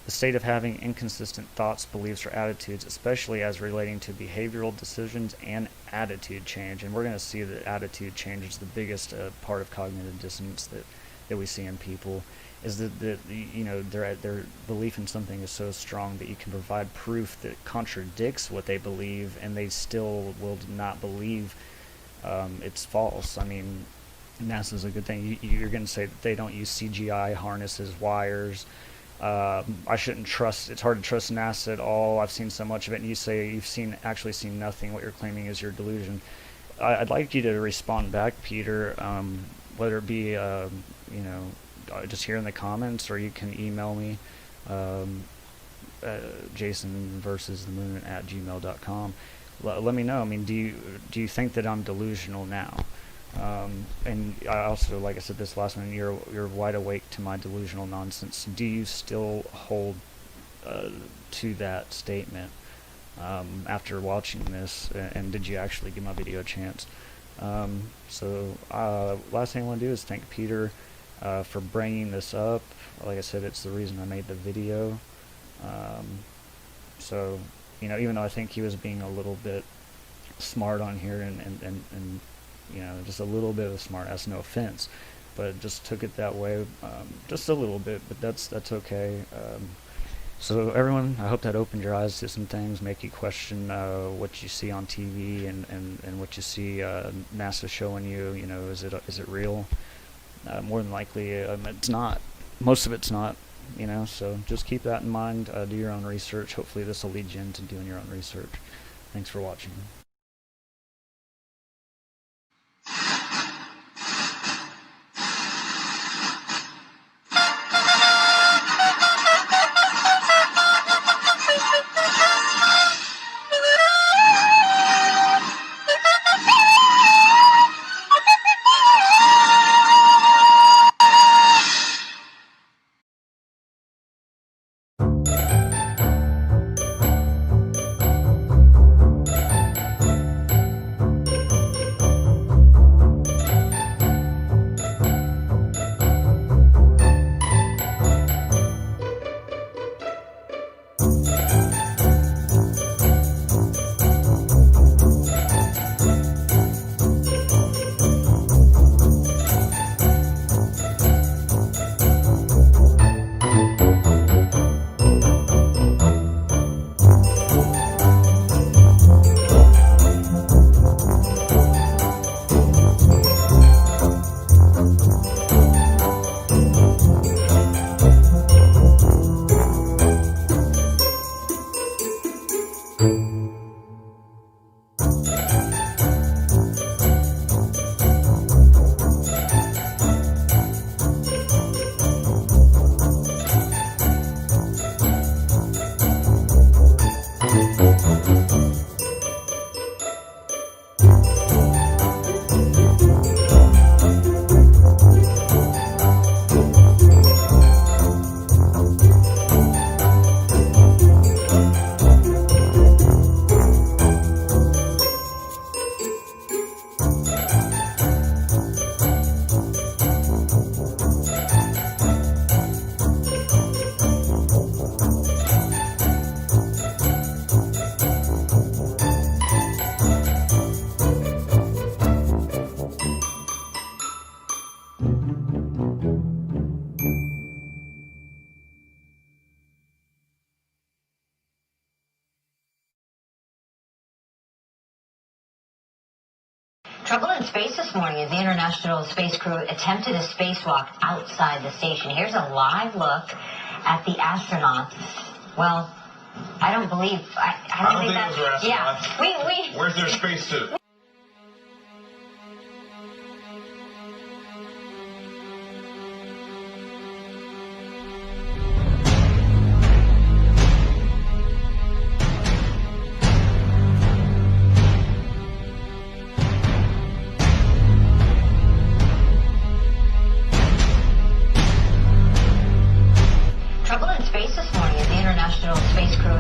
the state of having inconsistent thoughts, beliefs, or attitudes, especially as relating to behavioral decisions and attitude change. And we're going to see that attitude change is the biggest part of cognitive dissonance that we see in people, is that you know, their belief in something is so strong that you can provide proof that contradicts what they believe, and they still will not believe it's false. I mean, NASA's a good thing. You're going to say that they don't use CGI harnesses, wires. I shouldn't trust, it's hard to trust NASA at all. I've seen so much of it, and you say you've actually seen nothing. What you're claiming is your delusion. I'd like you to respond back, Peter, whether it be just here in the comments, or you can email me, jasonversusthemoon@gmail.com. Let me know. I mean, do you think that I'm delusional now? And I also, like I said this last one, you're wide awake to my delusional nonsense. Do you still hold to that statement after watching this? And did you actually give my video a chance? So last thing I want to do is thank Peter for bringing this up. Like I said, it's the reason I made the video. So, even though I think he was being a little bit smart on here and just a little bit of a smart ass, no offense, but just took it that way, just a little bit, but that's okay. So everyone, I hope that opened your eyes to some things, make you question what you see on TV and what you see NASA showing you. Is it real? More than likely, it's not. Most of it's not. So just keep that in mind. Do your own research. Hopefully this will lead you into doing your own research. Thanks for watching. Trouble in space this morning as the International Space Crew attempted a spacewalk outside the station. Here's a live look at the astronauts. Well, I don't believe... I don't think those are astronauts. Yeah, Where's their spacesuit?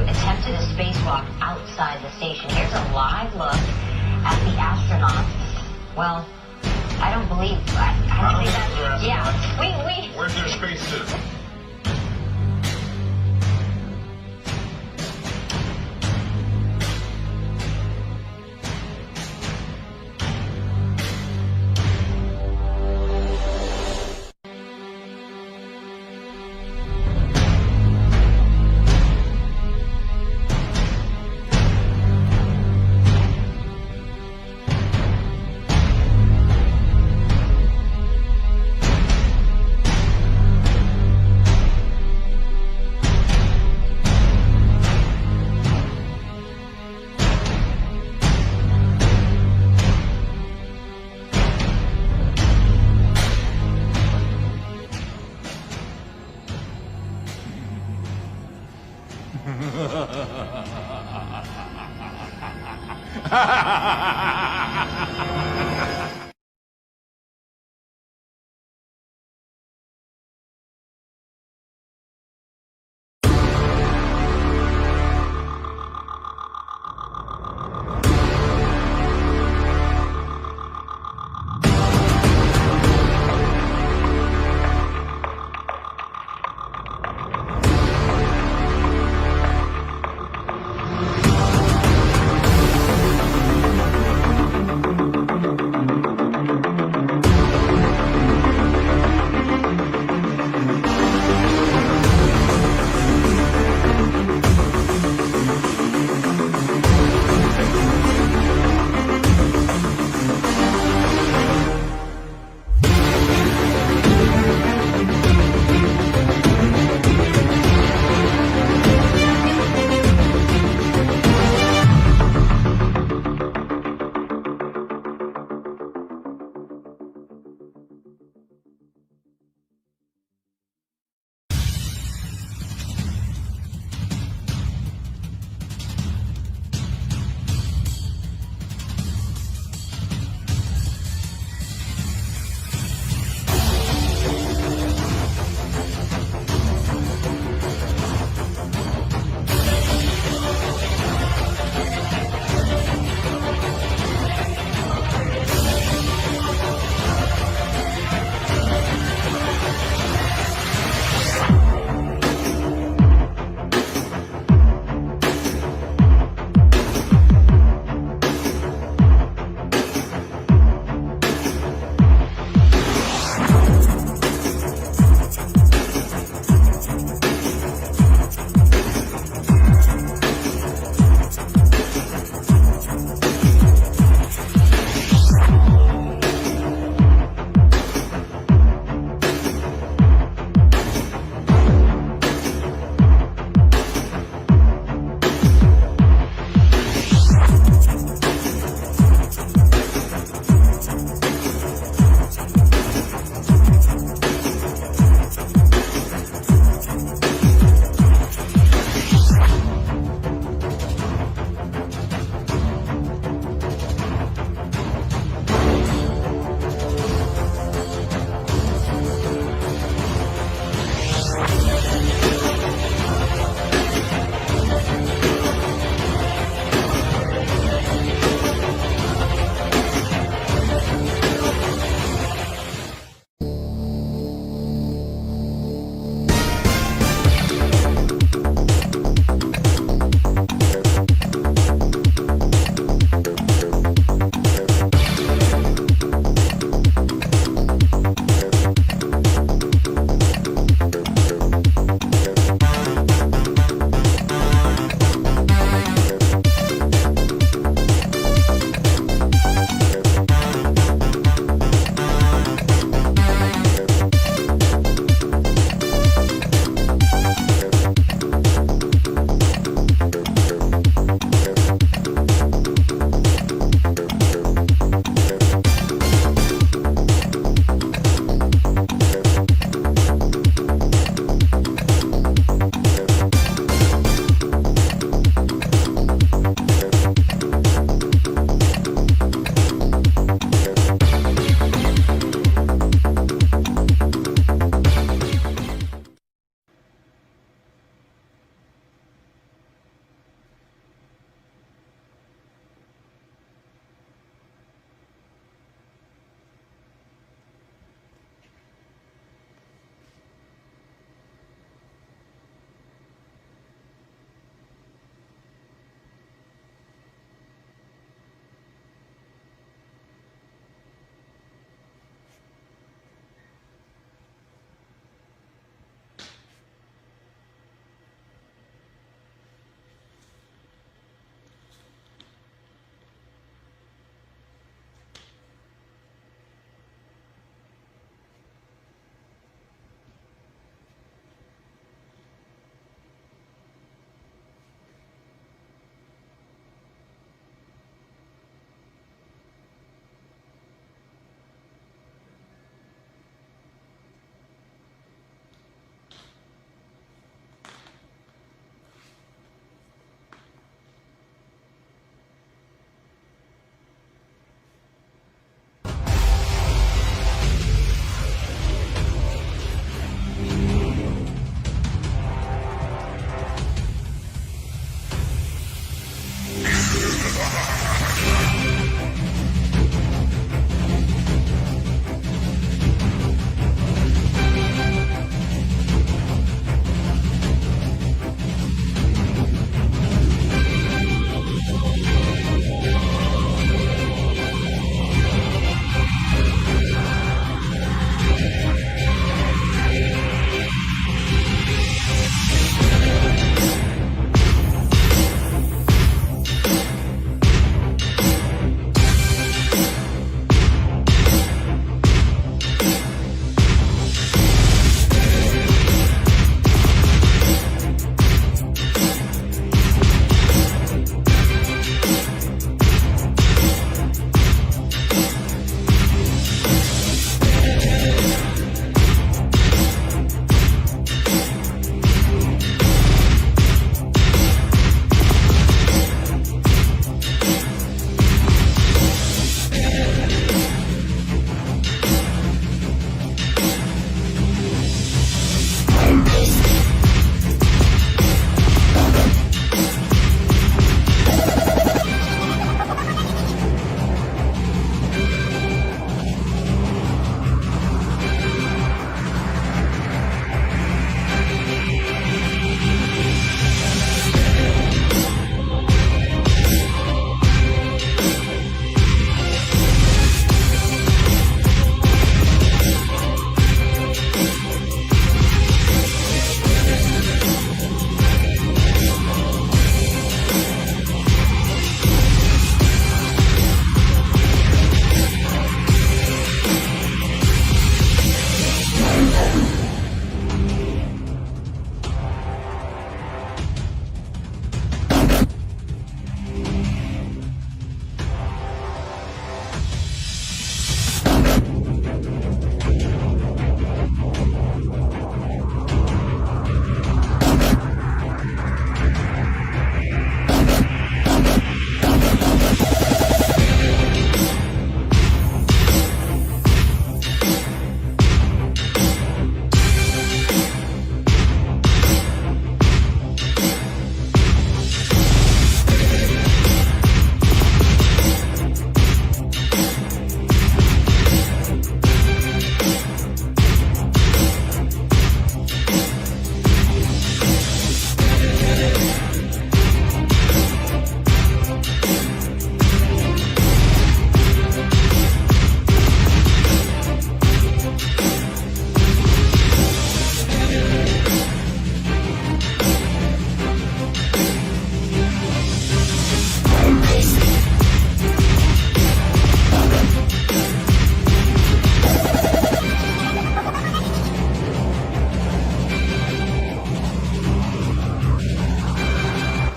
Attempted a spacewalk outside the station. Here's a live look at the astronauts. Well, I don't believe... I don't think that... Yeah, Where's their spacesuit?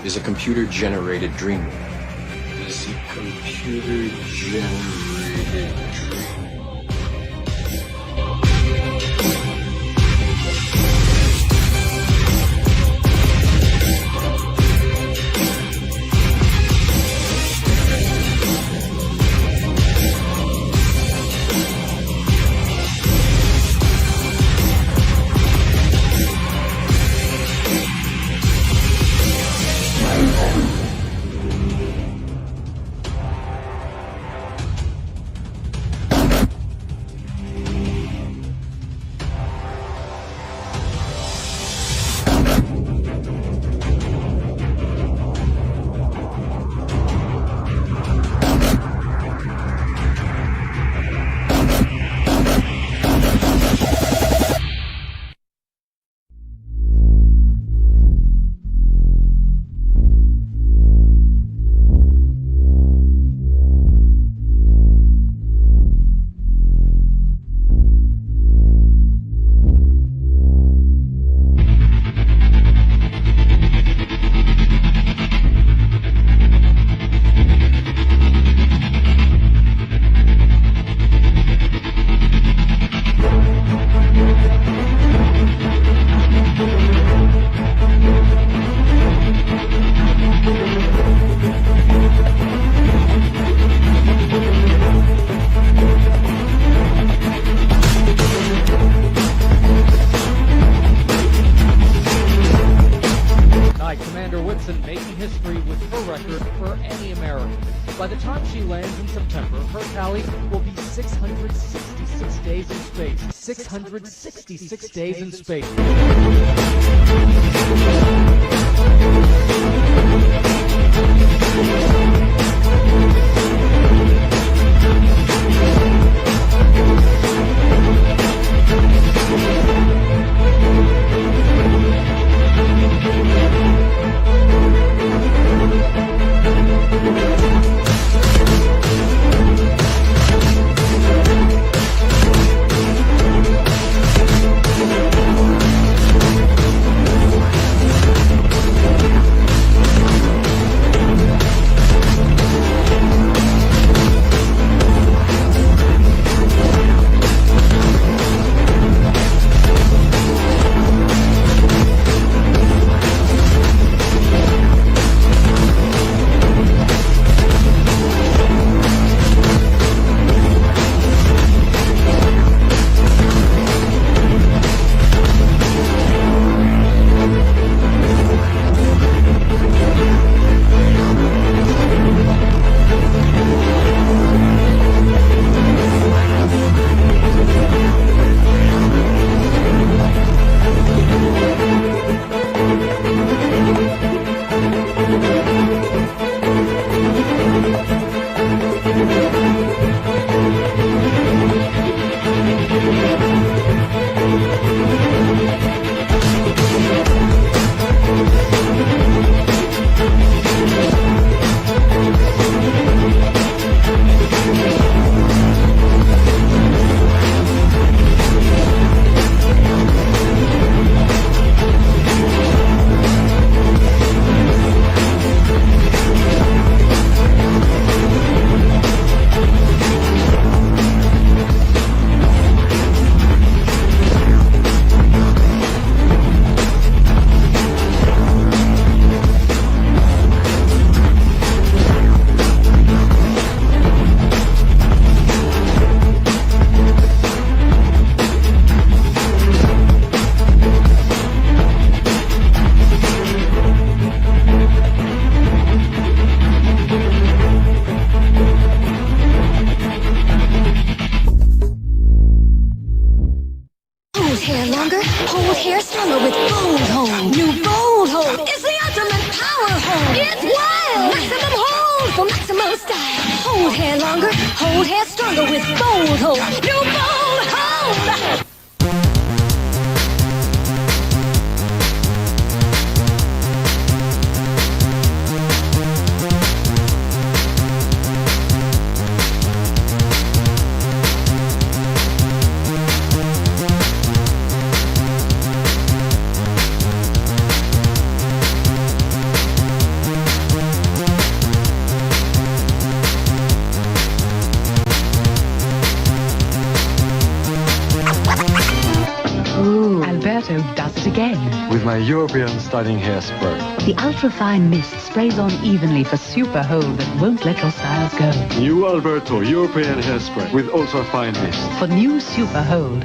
is a computer-generated dream world. Is a computer-generated dream. By the time she lands in September, her tally will be 666 days in space. 666 days in space. so does it again. With my European styling hairspray. The ultra-fine mist sprays on evenly for super hold that won't let your styles go. New Alberto European hairspray with ultra-fine mist. For new super hold.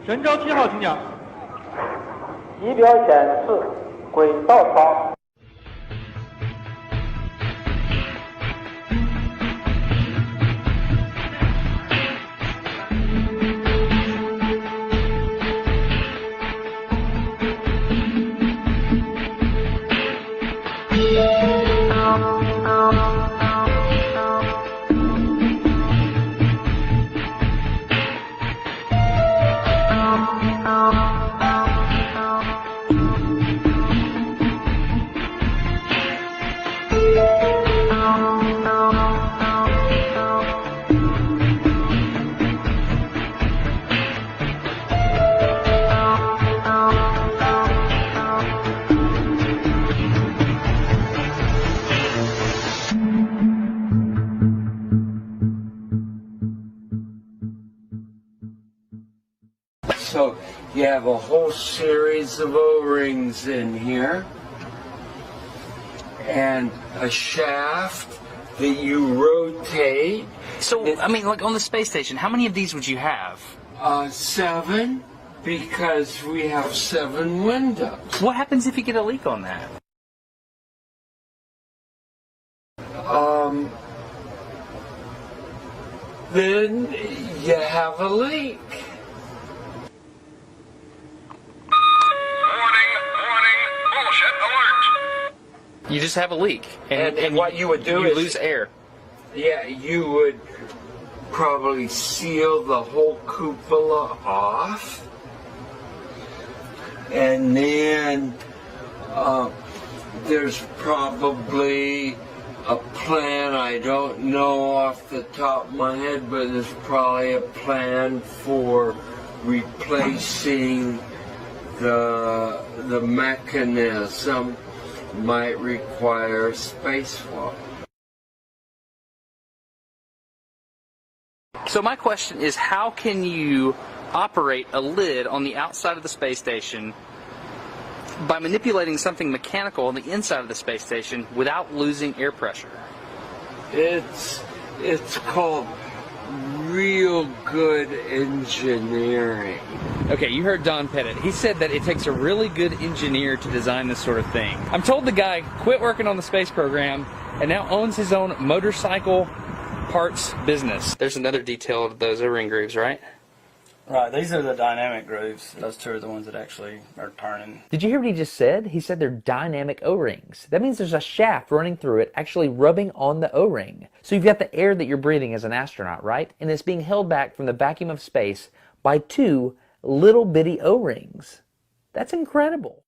神舟7号请讲。仪表显示轨道超。So you have a whole series of O-rings in here and a shaft that you rotate. So, I mean, like on the space station, how many of these would you have? 7, because we have 7 windows. What happens if you get a leak on that? Then you have a leak. You just have a leak, and what you would do you is lose air. Yeah, you would probably seal the whole cupola off, and then there's probably a plan, I don't know off the top of my head, but there's probably a plan for replacing the mechanism. Might require a spacewalk. So my question is, how can you operate a lid on the outside of the space station by manipulating something mechanical on the inside of the space station without losing air pressure? It's called real good engineering. Okay, you heard Don Pettit. He said that it takes a really good engineer to design this sort of thing. I'm told the guy quit working on the space program and now owns his own motorcycle parts business. There's another detail of those O-ring grooves, right? Right, these are the dynamic grooves. Those two are the ones that actually are turning. Did you hear what he just said? He said they're dynamic O-rings. That means there's a shaft running through it, actually rubbing on the O-ring. So you've got the air that you're breathing as an astronaut, right? And it's being held back from the vacuum of space by two little bitty O-rings. That's incredible.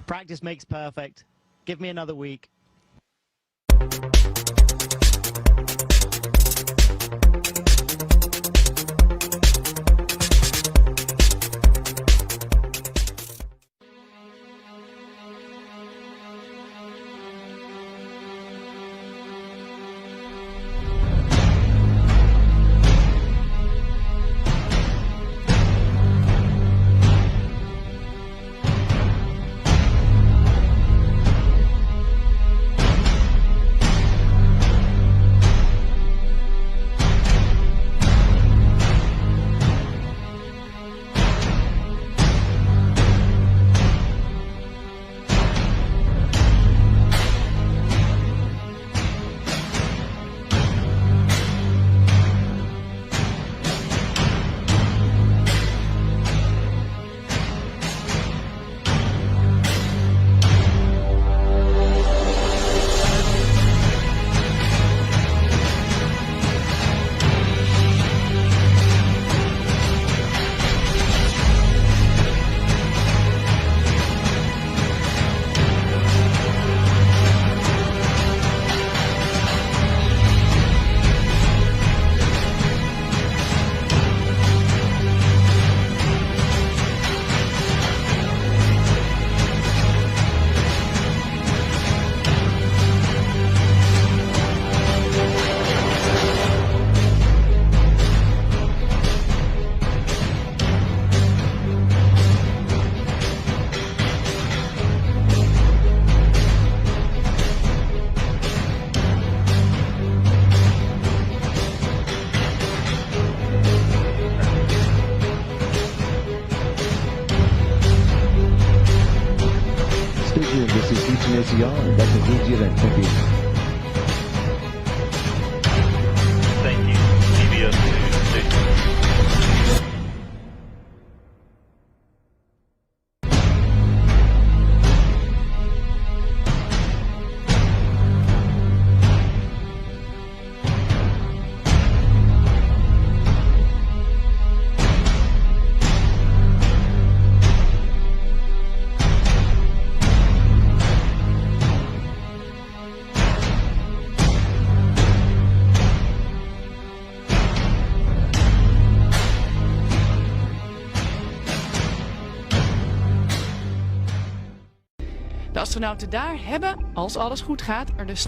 Practice makes perfect. Give me another week. event. Thank you. Thank you. CBS News Station. De astronauten daar hebben, als alles goed gaat, er dus...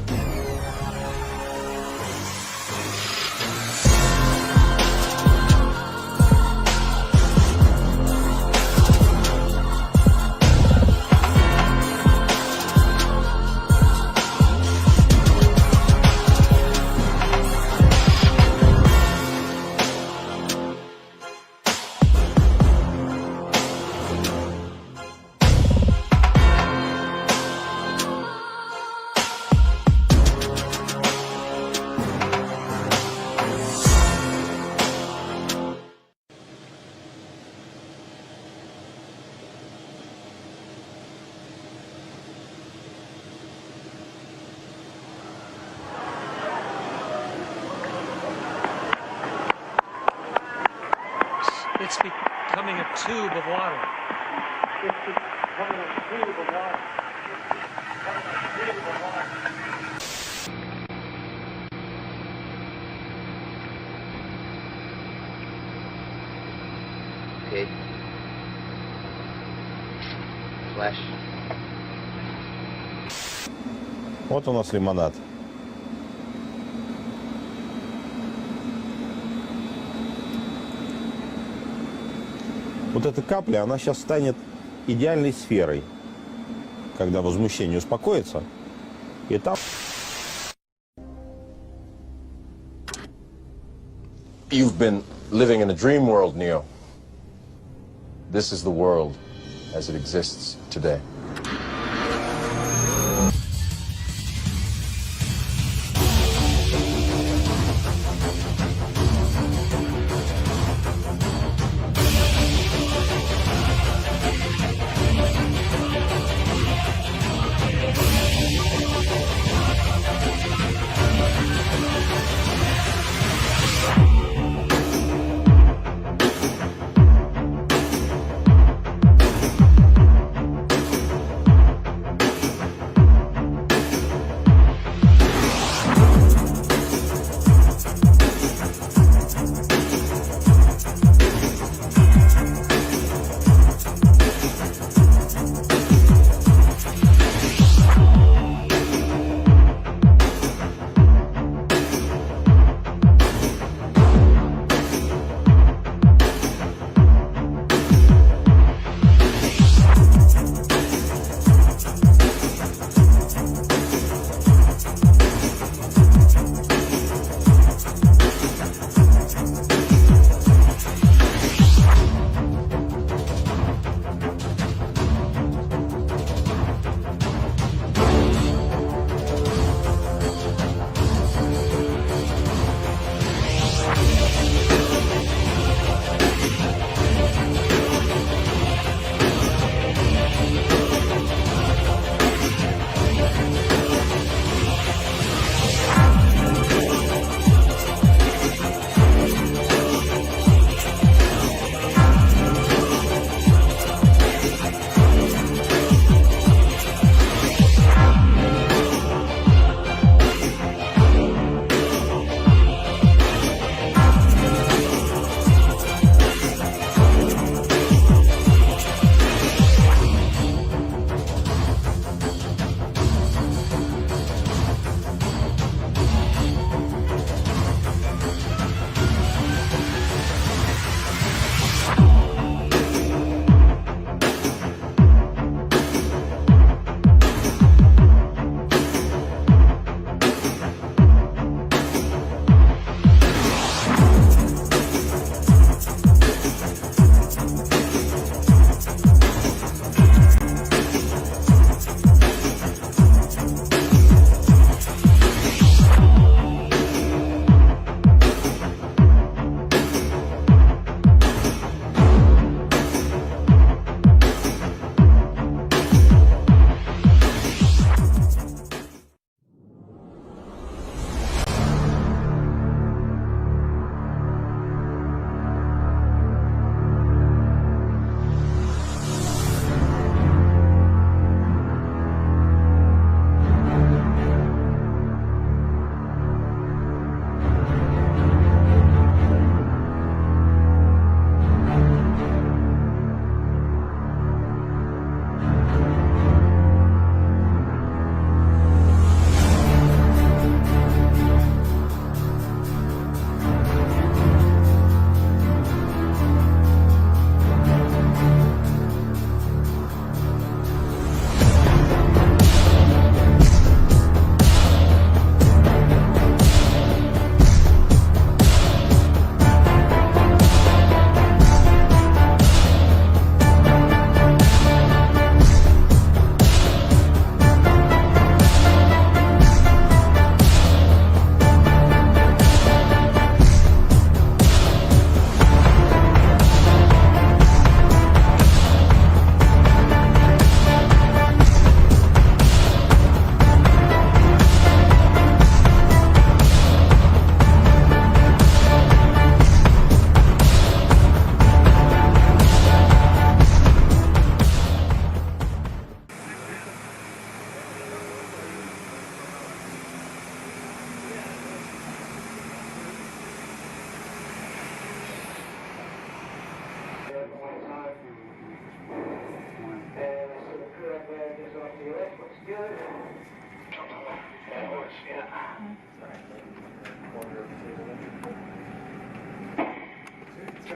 It's becoming a tube of water. It's becoming a tube of water. Okay. Flash. Вот у нас лимонад. Вот эта капля, она сейчас станет идеальной сферой, когда возмущение успокоится, и там... You've been living in a dream world, Neo. This is the world as it exists today.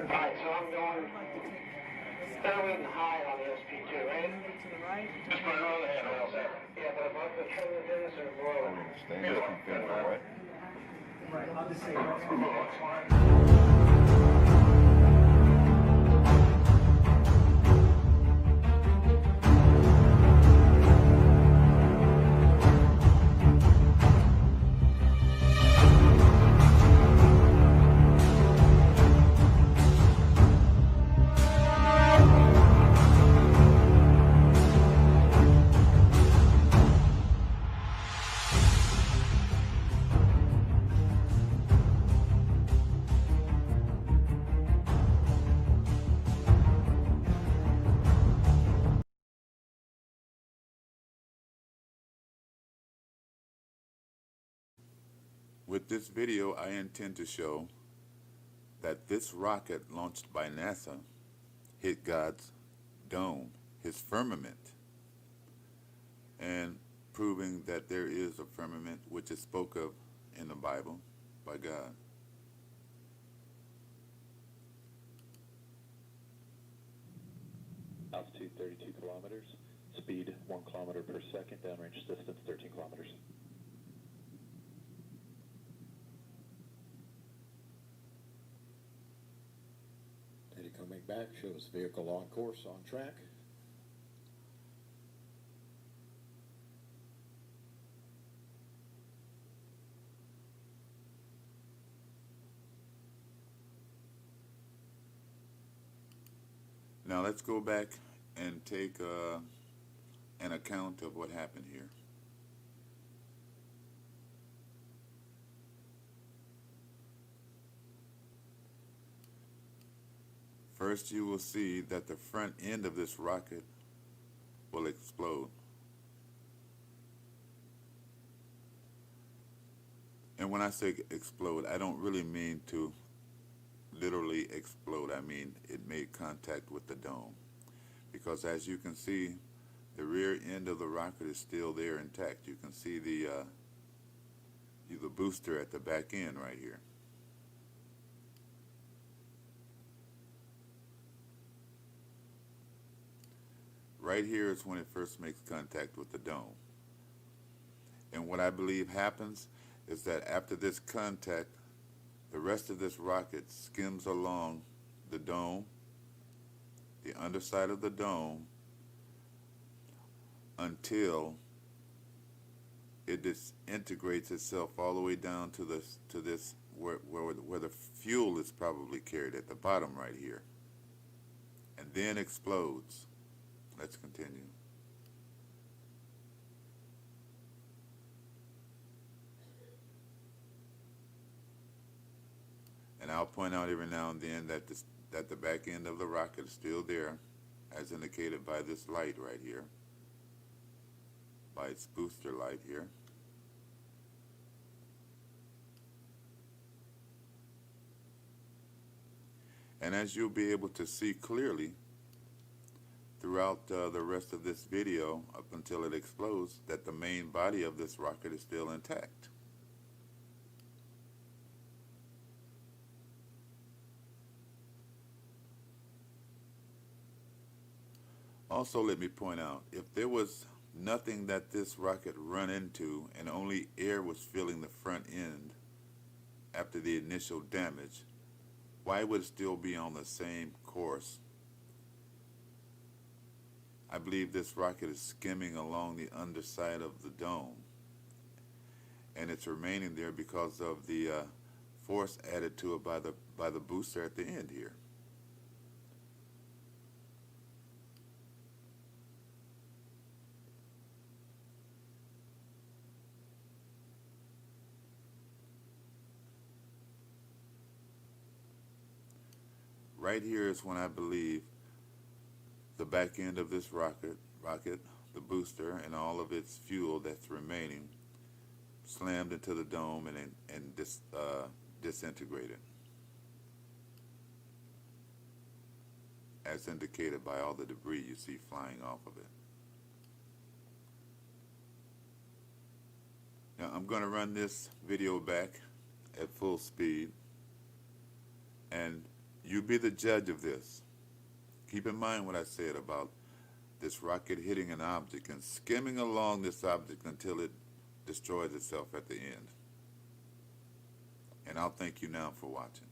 Alright, so I'm going fairly high on the SP2, right? To the right. Just put it on the handle, all set. Yeah, but above the trailer bins or below it? Stay in SP2, all right? Right, I'll just say that's With this video, I intend to show that this rocket launched by NASA hit God's dome, his firmament, and proving that there is a firmament which is spoke of in the Bible by God. Altitude 32 kilometers, speed 1 kilometer per second, downrange distance 13 kilometers. Data coming back shows vehicle on course, on track. Now let's go back and take an account of what happened here. First, you will see that the front end of this rocket will explode. And when I say explode, I don't really mean to literally explode. I mean it made contact with the dome. Because as you can see, the rear end of the rocket is still there intact. You can see the booster at the back end right here. Right here is when it first makes contact with the dome. And what I believe happens is that after this contact, the rest of this rocket skims along the dome, the underside of the dome, until it disintegrates itself all the way down to this where the fuel is probably carried at the bottom right here, and then explodes. Let's continue. And I'll point out every now and then that the back end of the rocket is still there, as indicated by this light right here, by its booster light here. And as you'll be able to see clearly throughout the rest of this video up until it explodes, that the main body of this rocket is still intact. Also, let me point out, if there was nothing that this rocket run into and only air was filling the front end after the initial damage, why would it still be on the same course? I believe this rocket is skimming along the underside of the dome, and it's remaining there because of the force added to it by the booster at the end here. Right here is when I believe the back end of this rocket, the booster, and all of its fuel that's remaining, slammed into the dome and disintegrated, as indicated by all the debris you see flying off of it. Now I'm going to run this video back at full speed, and you be the judge of this. Keep in mind what I said about this rocket hitting an object and skimming along this object until it destroys itself at the end. And I'll thank you now for watching.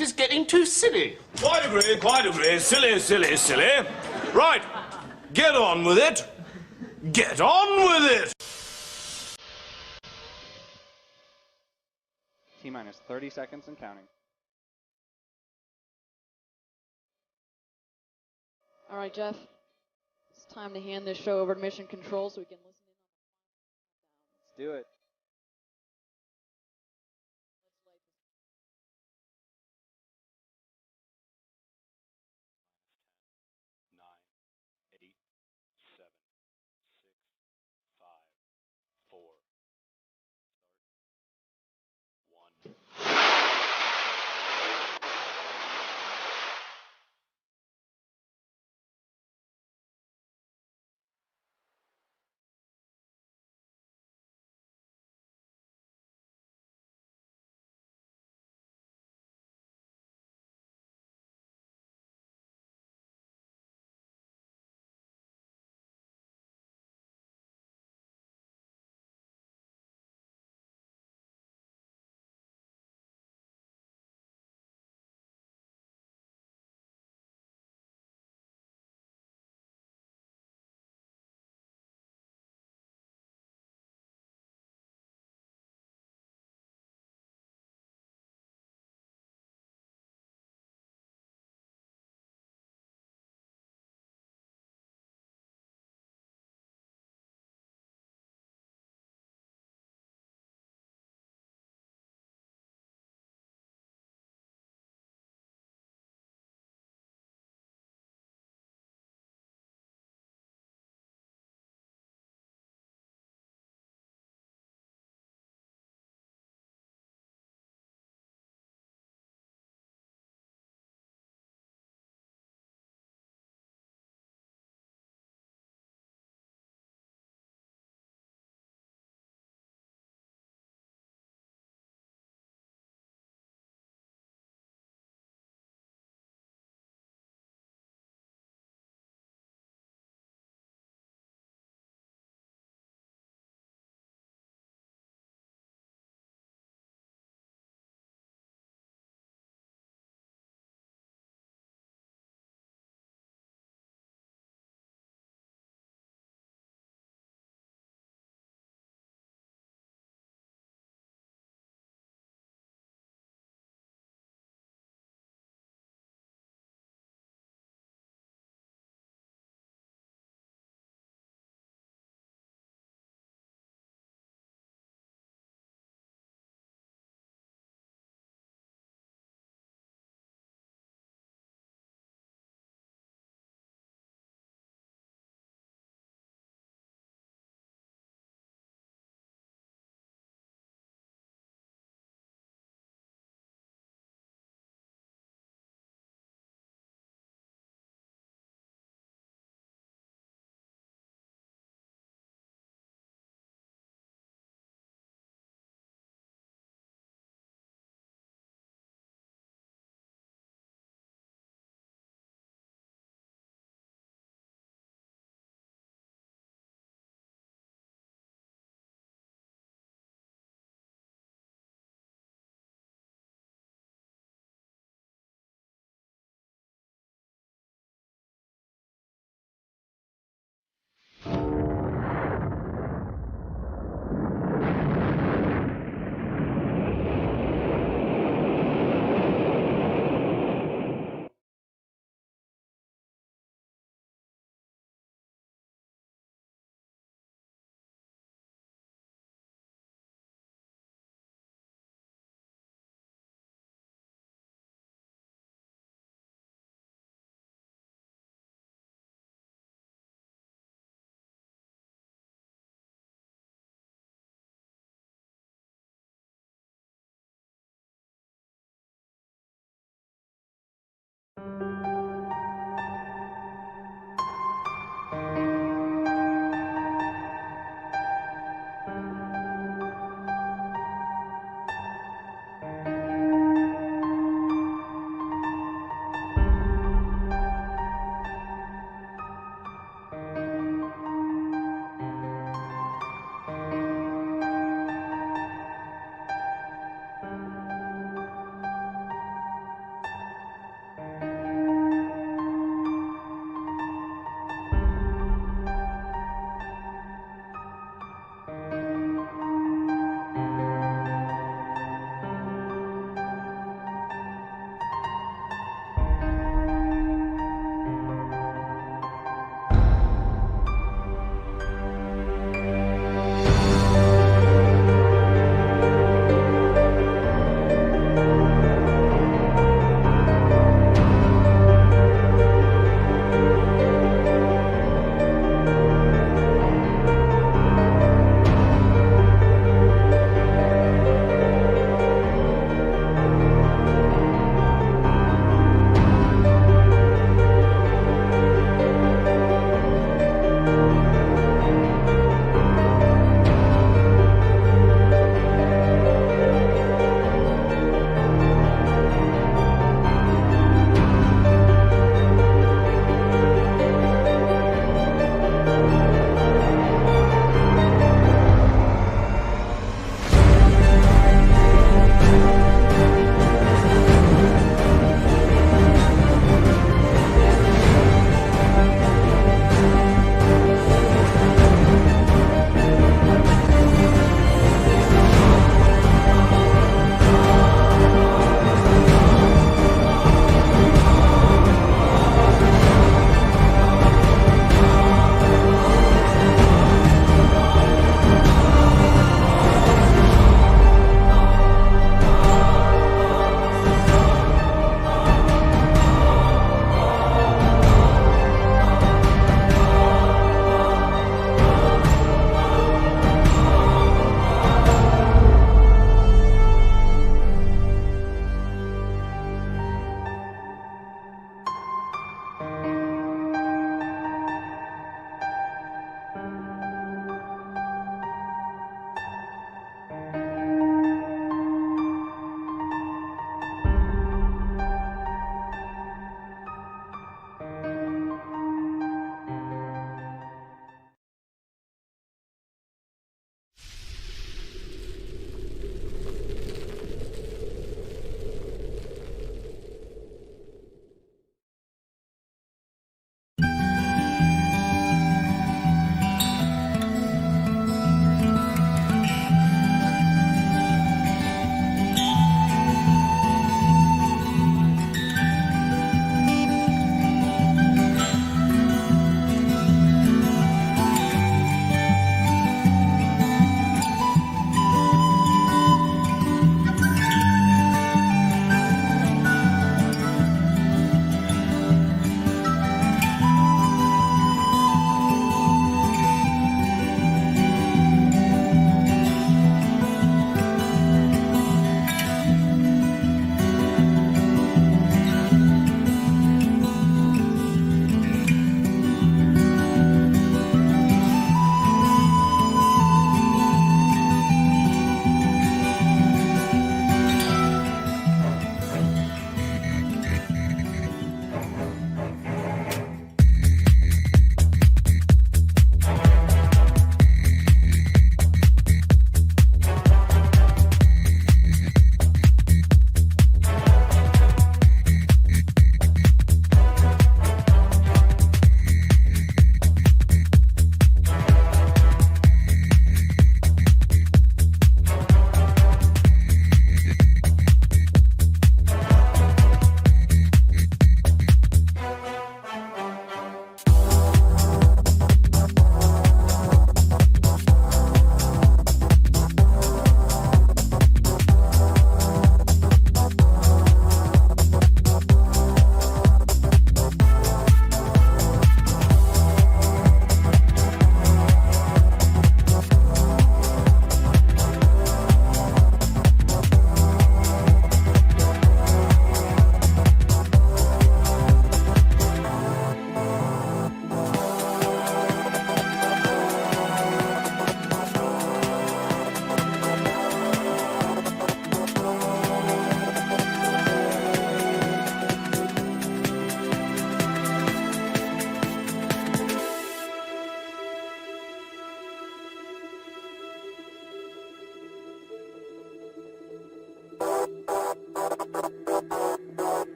This is getting too silly. Quite agree, quite agree. Silly, silly, silly. Right, get on with it. Get on with it! T-minus 30 seconds and counting. All right, Jeff. It's time to hand this show over to Mission Control so we can listen in on Let's do it.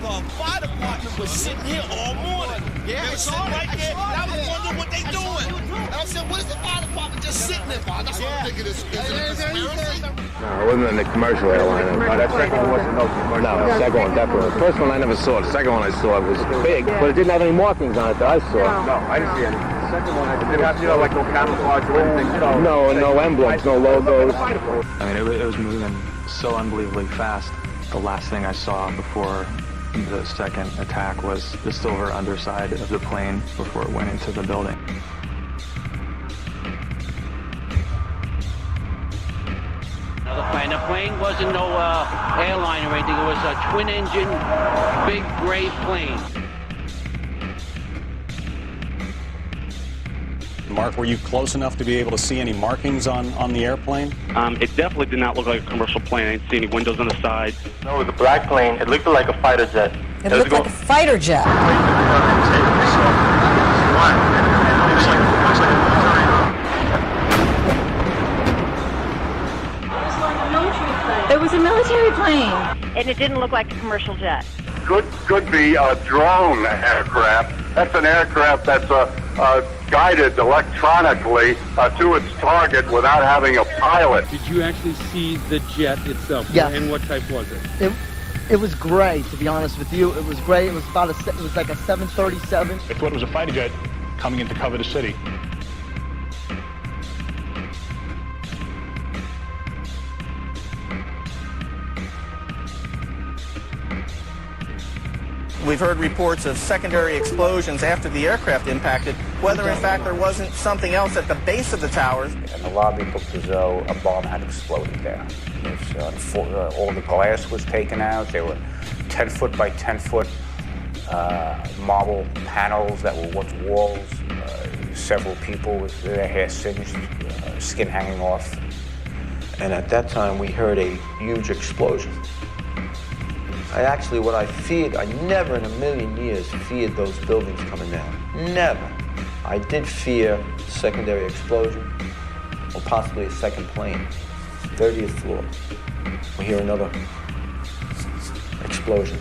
the fire department was sitting here all morning. Yeah, they were sitting right there, and I was wondering what they doing. And I said, what is the fire department just sitting there for? That's what I'm thinking. Is it a conspiracy? No, it wasn't in the commercial airline. No, that second one wasn't no commercial. No, the second one definitely. The first one I never saw. The second one I saw was big, but it didn't have any markings on it that I saw. No, I didn't see any. The second one, it didn't have, like no camouflage or anything. No emblems, no logos. I mean, it was moving so unbelievably fast. The last thing I saw before the second attack was the silver underside of the plane before it went into the building. The plane wasn't no airline or anything. It was a twin-engine, big gray plane. Mark, were you close enough to be able to see any markings on the airplane? It definitely did not look like a commercial plane. I didn't see any windows on the side. No, it was a black plane. It looked like a fighter jet. It looked like a fighter jet. It was a military plane. And it didn't look like a commercial jet. Could be a drone aircraft. That's an aircraft that's guided electronically to its target without having a pilot. Did you actually see the jet itself? Yeah. And what type was it? It was gray, to be honest with you. It was gray. It was like a 737. They thought it was a fighter jet coming in to cover the city. We've heard reports of secondary explosions after the aircraft impacted, whether in fact there wasn't something else at the base of the towers. And the lobby looked as though a bomb had exploded there. All the glass was taken out. There were 10-foot by 10-foot marble panels that were once walls. Several people with their hair singed, skin hanging off. And at that time, we heard a huge explosion. What I feared, I never in a million years feared those buildings coming down. Never. I did fear secondary explosion, or possibly a second plane. 30th floor. We hear another explosion.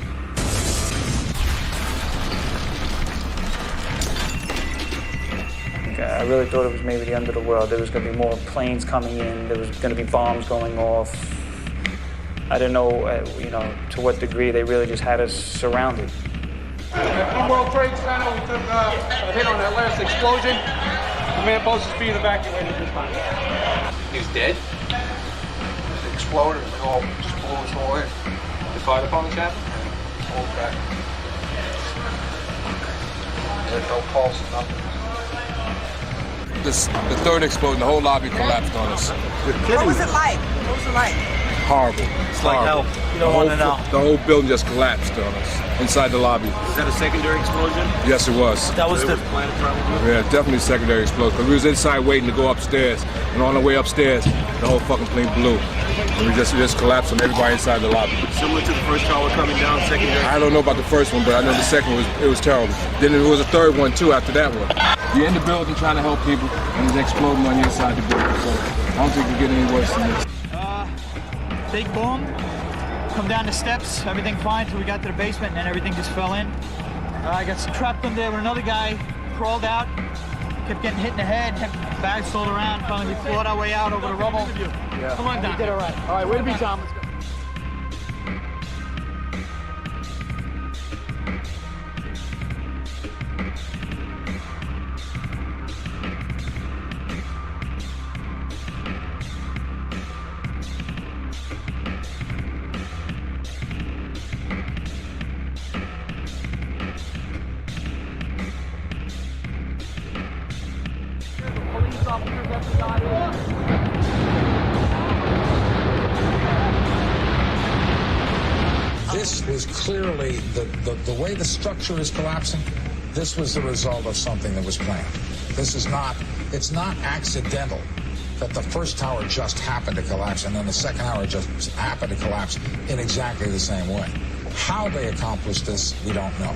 I really thought it was maybe the end of the world. There was going to be more planes coming in. There was going to be bombs going off. I didn't know, to what degree they really just had us surrounded. From World Trade Center, we took a hit on that last explosion. The man post is being evacuated this time. He's dead? It exploded, it all just blew us all in. The fire department's happened? All back. There's no pulse, nothing. The third explosion, the whole lobby collapsed on us. What was it like? What was it like? Horrible. It's like hell. You don't want to know. The whole building just collapsed on us inside the lobby. Is that a secondary explosion? Yes, it was. That was the planet probably? Yeah, definitely secondary explosion. Because we was inside waiting to go upstairs, and on the way upstairs, the whole fucking plane blew. And we just collapsed on everybody inside the lobby. Similar to the first tower coming down, secondary? I don't know about the first one, but I know the second one was terrible. Then there was a third one too after that one. You're in the building trying to help people, and it's exploding on the inside the building. So I don't think it can get any worse than this. Big boom, come down the steps, everything fine till we got to the basement, and then everything just fell in. I got trapped in there with another guy, crawled out, kept getting hit in the head, had bags sold around, finally we fought our way out over the rubble. Yeah. Come on down. You did all right. All right, way to be, Tom. Let's go. This was clearly the way the structure is collapsing. This was the result of something that was planned. It's not accidental that the first tower just happened to collapse and then the second tower just happened to collapse in exactly the same way. How they accomplished this, we don't know.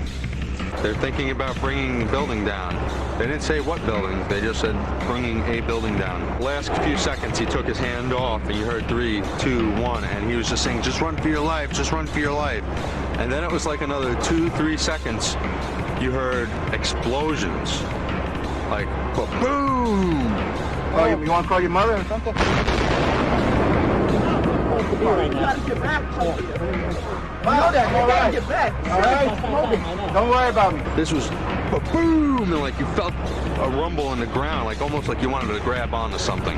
They're thinking about bringing the building down. They didn't say what building, they just said bringing a building down. Last few seconds he took his hand off and you heard 3, 2, 1 and he was just saying, just run for your life, just run for your life. And then it was like another 2-3 seconds, you heard explosions. Like, boom! Oh, you want to call your mother or something? You gotta get back. You know that, you gotta get back. All right? Don't worry about me. This was boom! And like you felt a rumble in the ground, like almost like you wanted to grab onto something.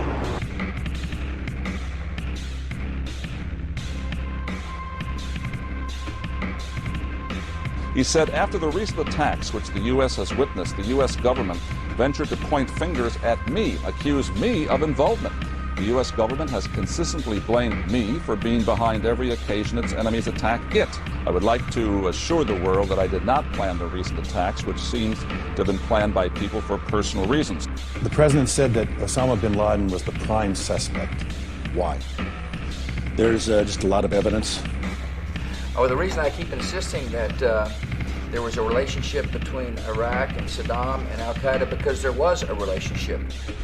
He said after the recent attacks which the U.S. has witnessed, the U.S. government ventured to point fingers at me, accuse me of involvement. The U.S. government has consistently blamed me for being behind every occasion its enemies attack it. I would like to assure the world that I did not plan the recent attacks, which seems to have been planned by people for personal reasons. The president said that Osama bin Laden was the prime suspect. Why? There's just a lot of evidence. Oh, the reason I keep insisting that there was a relationship between Iraq and Saddam and Al-Qaeda, because there was a relationship.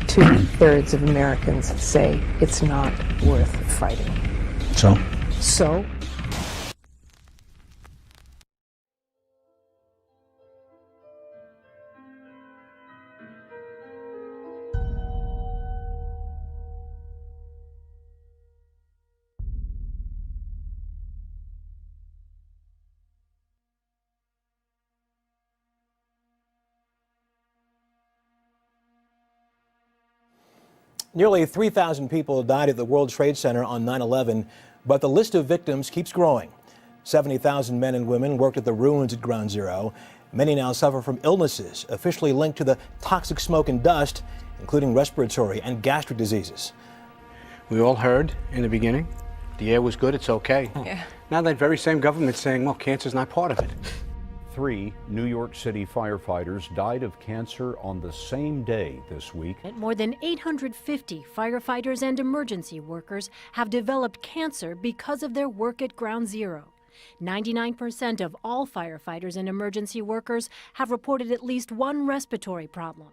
2/3 of Americans say it's not worth fighting. So? So? Nearly 3,000 people died at the World Trade Center on 9/11, but the list of victims keeps growing. 70,000 men and women worked at the ruins at Ground Zero. Many now suffer from illnesses officially linked to the toxic smoke and dust, including respiratory and gastric diseases. We all heard in the beginning, the air was good, it's okay. Yeah. Now that very same government's saying, well, cancer's not part of it. 3 New York City firefighters died of cancer on the same day this week. More than 850 firefighters and emergency workers have developed cancer because of their work at Ground Zero. 99% of all firefighters and emergency workers have reported at least one respiratory problem.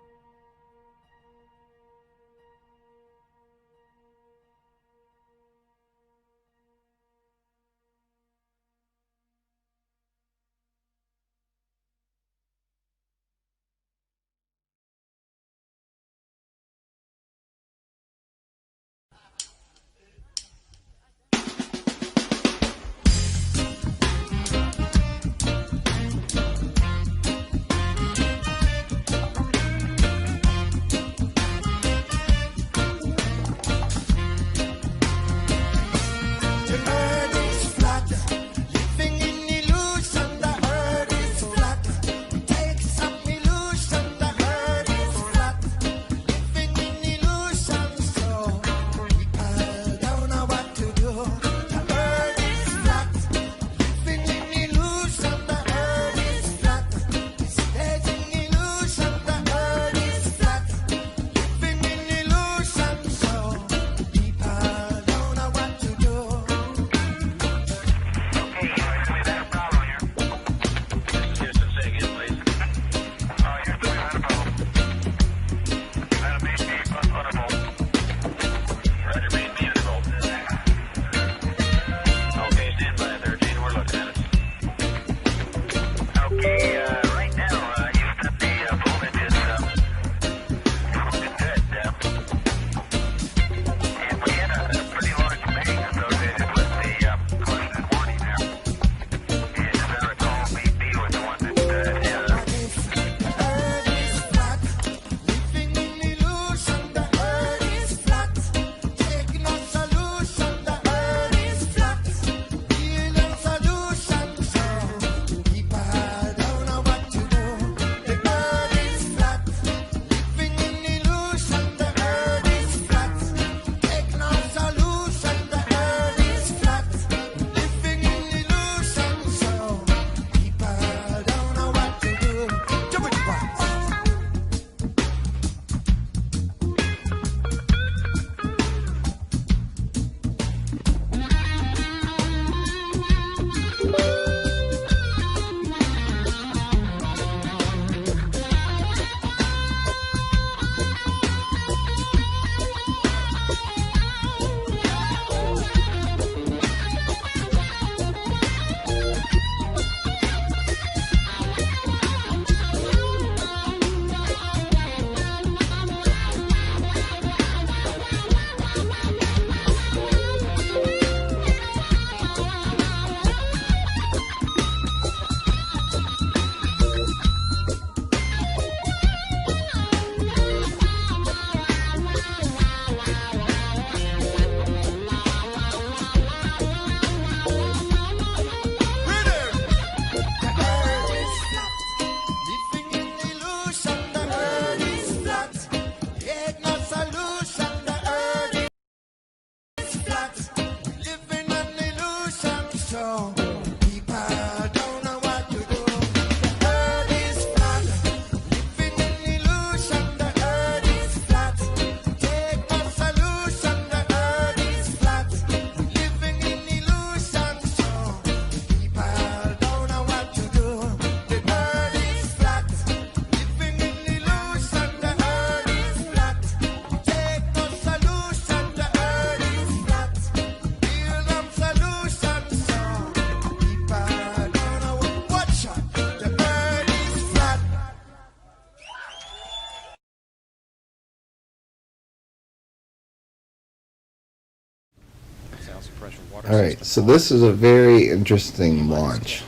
All right, so this is a very interesting launch,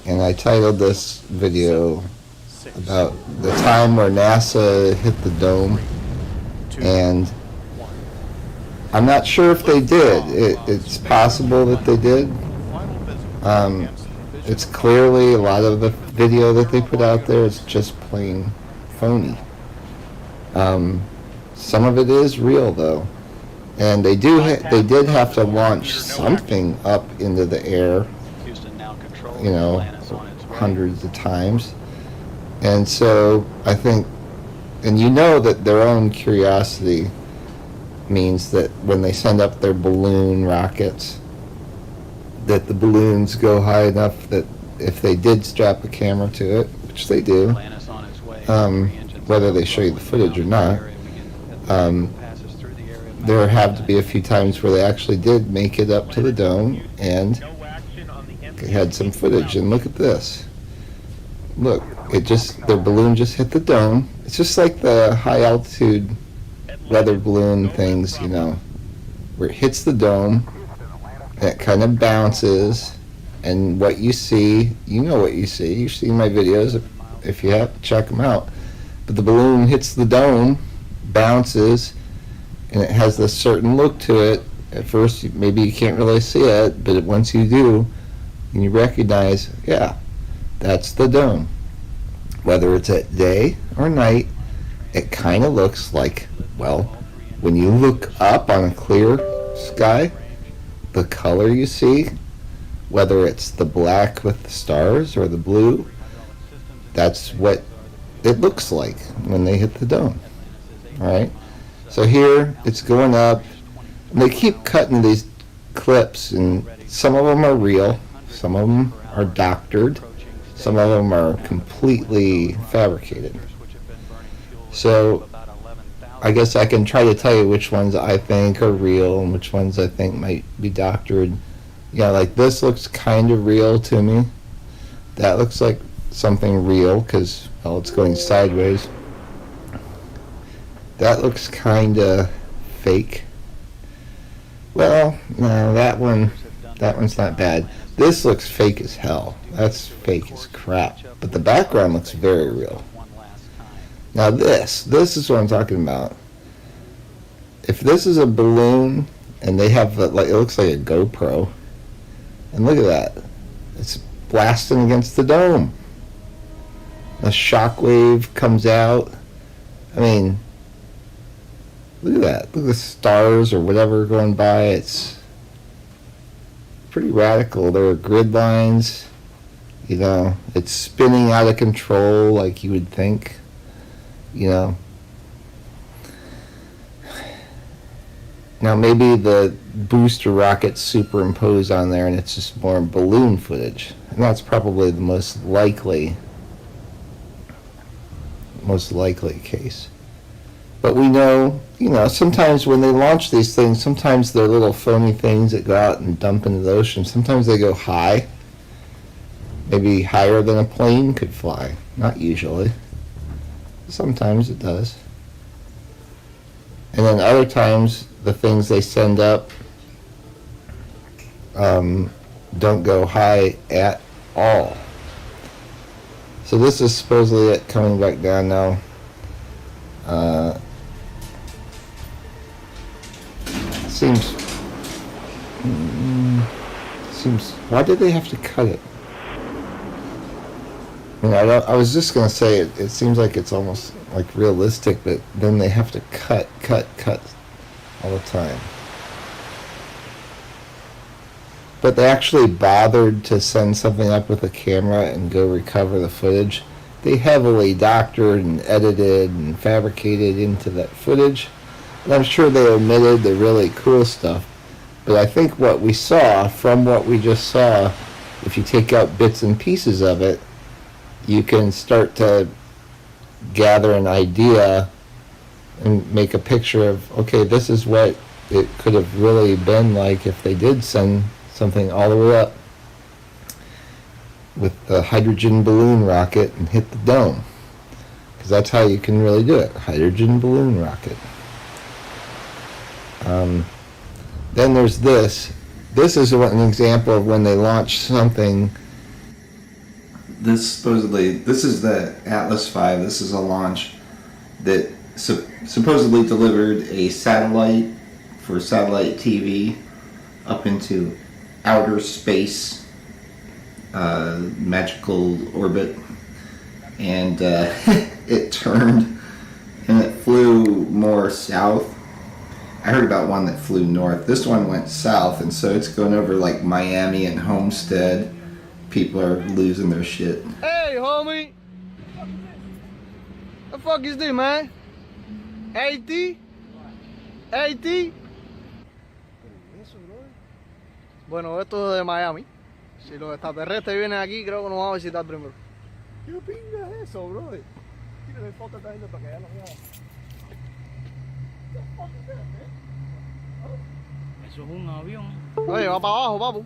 and I titled this video about the time where NASA hit the dome, and I'm not sure if they did. It's possible that they did. It's clearly a lot of the video that they put out there is just plain phony. Some of it is real though, and they did have to launch something up into the air, you know, hundreds of times. And so I think, and you know that their own curiosity means that when they send up their balloon rockets, that the balloons go high enough that if they did strap a camera to it, which they do, whether they show you the footage or not, there have to be a few times where they actually did make it up to the dome, and they had some footage. And look at this. Look, their balloon just hit the dome. It's just like the high altitude weather balloon things, you know, where it hits the dome, and it kind of bounces, and what you see, you know what you see. You've seen my videos. If you have, check them out. But the balloon hits the dome, bounces, and it has this certain look to it. At first, maybe you can't really see it, but once you do, and you recognize, yeah, that's the dome. Whether it's at day or night, it kind of looks like, well, when you look up on a clear sky, the color you see, whether it's the black with the stars or the blue, that's what it looks like when they hit the dome. All right? So here it's going up, and they keep cutting these clips, and some of them are real, some of them are doctored, some of them are completely fabricated. So I guess I can try to tell you which ones I think are real and which ones I think might be doctored. Yeah, like this looks kind of real to me. That looks like something real because, well, it's going sideways. That looks kind of fake. Well, no, that one's not bad. This looks fake as hell. That's fake as crap. But the background looks very real. Now this is what I'm talking about. If this is a balloon and they have like, it looks like a GoPro, and look at that, it's blasting against the dome. A shockwave comes out. I mean, look at that. Look at the stars or whatever going by. It's pretty radical. There are grid lines. You know, it's spinning out of control like you would think. You know. Now maybe the booster rockets superimposed on there and it's just more balloon footage. And that's probably the most likely case. But we know, you know, sometimes when they launch these things, sometimes they're little phony things that go out and dump into the ocean. Sometimes they go high. Maybe higher than a plane could fly. Not usually. Sometimes it does. And then other times, the things they send up don't go high at all. So this is supposedly it coming back down now. Seems. Why did they have to cut it? I mean, I was just gonna say it seems like it's almost like realistic, but then they have to cut all the time. But they actually bothered to send something up with a camera and go recover the footage. They heavily doctored and edited and fabricated into that footage. And I'm sure they omitted the really cool stuff. But I think what we saw, from what we just saw, if you take out bits and pieces of it, you can start to gather an idea and make a picture of, okay, this is what it could have really been like if they did send something all the way up with the hydrogen balloon rocket and hit the dome. Because that's how you can really do it, hydrogen balloon rocket. Then there's this. This is an example of when they launched something. This is the Atlas V. This is a launch that supposedly delivered a satellite for satellite TV up into outer space, magical orbit, and it turned and it flew more south. I heard about one that flew north. This one went south, and so it's going over like Miami and Homestead. People are losing their shit. Hey, homie. The fuck is this, man? AT? AT? Bueno, esto es de Miami. Si los extraterrestres vienen aquí, creo que nos van a visitar primero. ¿Qué pinga es eso, bro? Tírale foto para que ya lo vean. Eso es un avión. Oye, va para abajo, papu.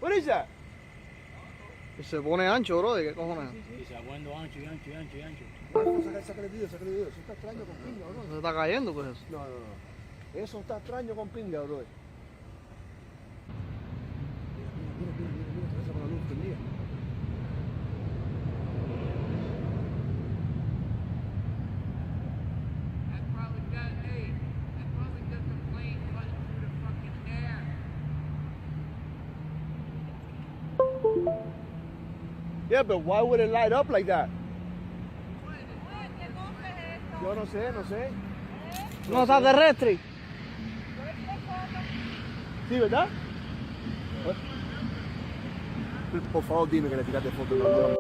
What is that? Se pone ancho, bro. ¿De qué cojones? Sí, se va poniendo ancho y ancho y ancho y ancho. Sácale el video. Eso está extraño con pinga, bro. ¿Se está cayendo, pues eso? No. Eso está extraño con pinga, bro. Mira, esa con la luz prendida. Yeah, but why would it light up like that? Yo no sé. No está terrestre. Sí, ¿verdad? Por favor, dime que le tiraste foto.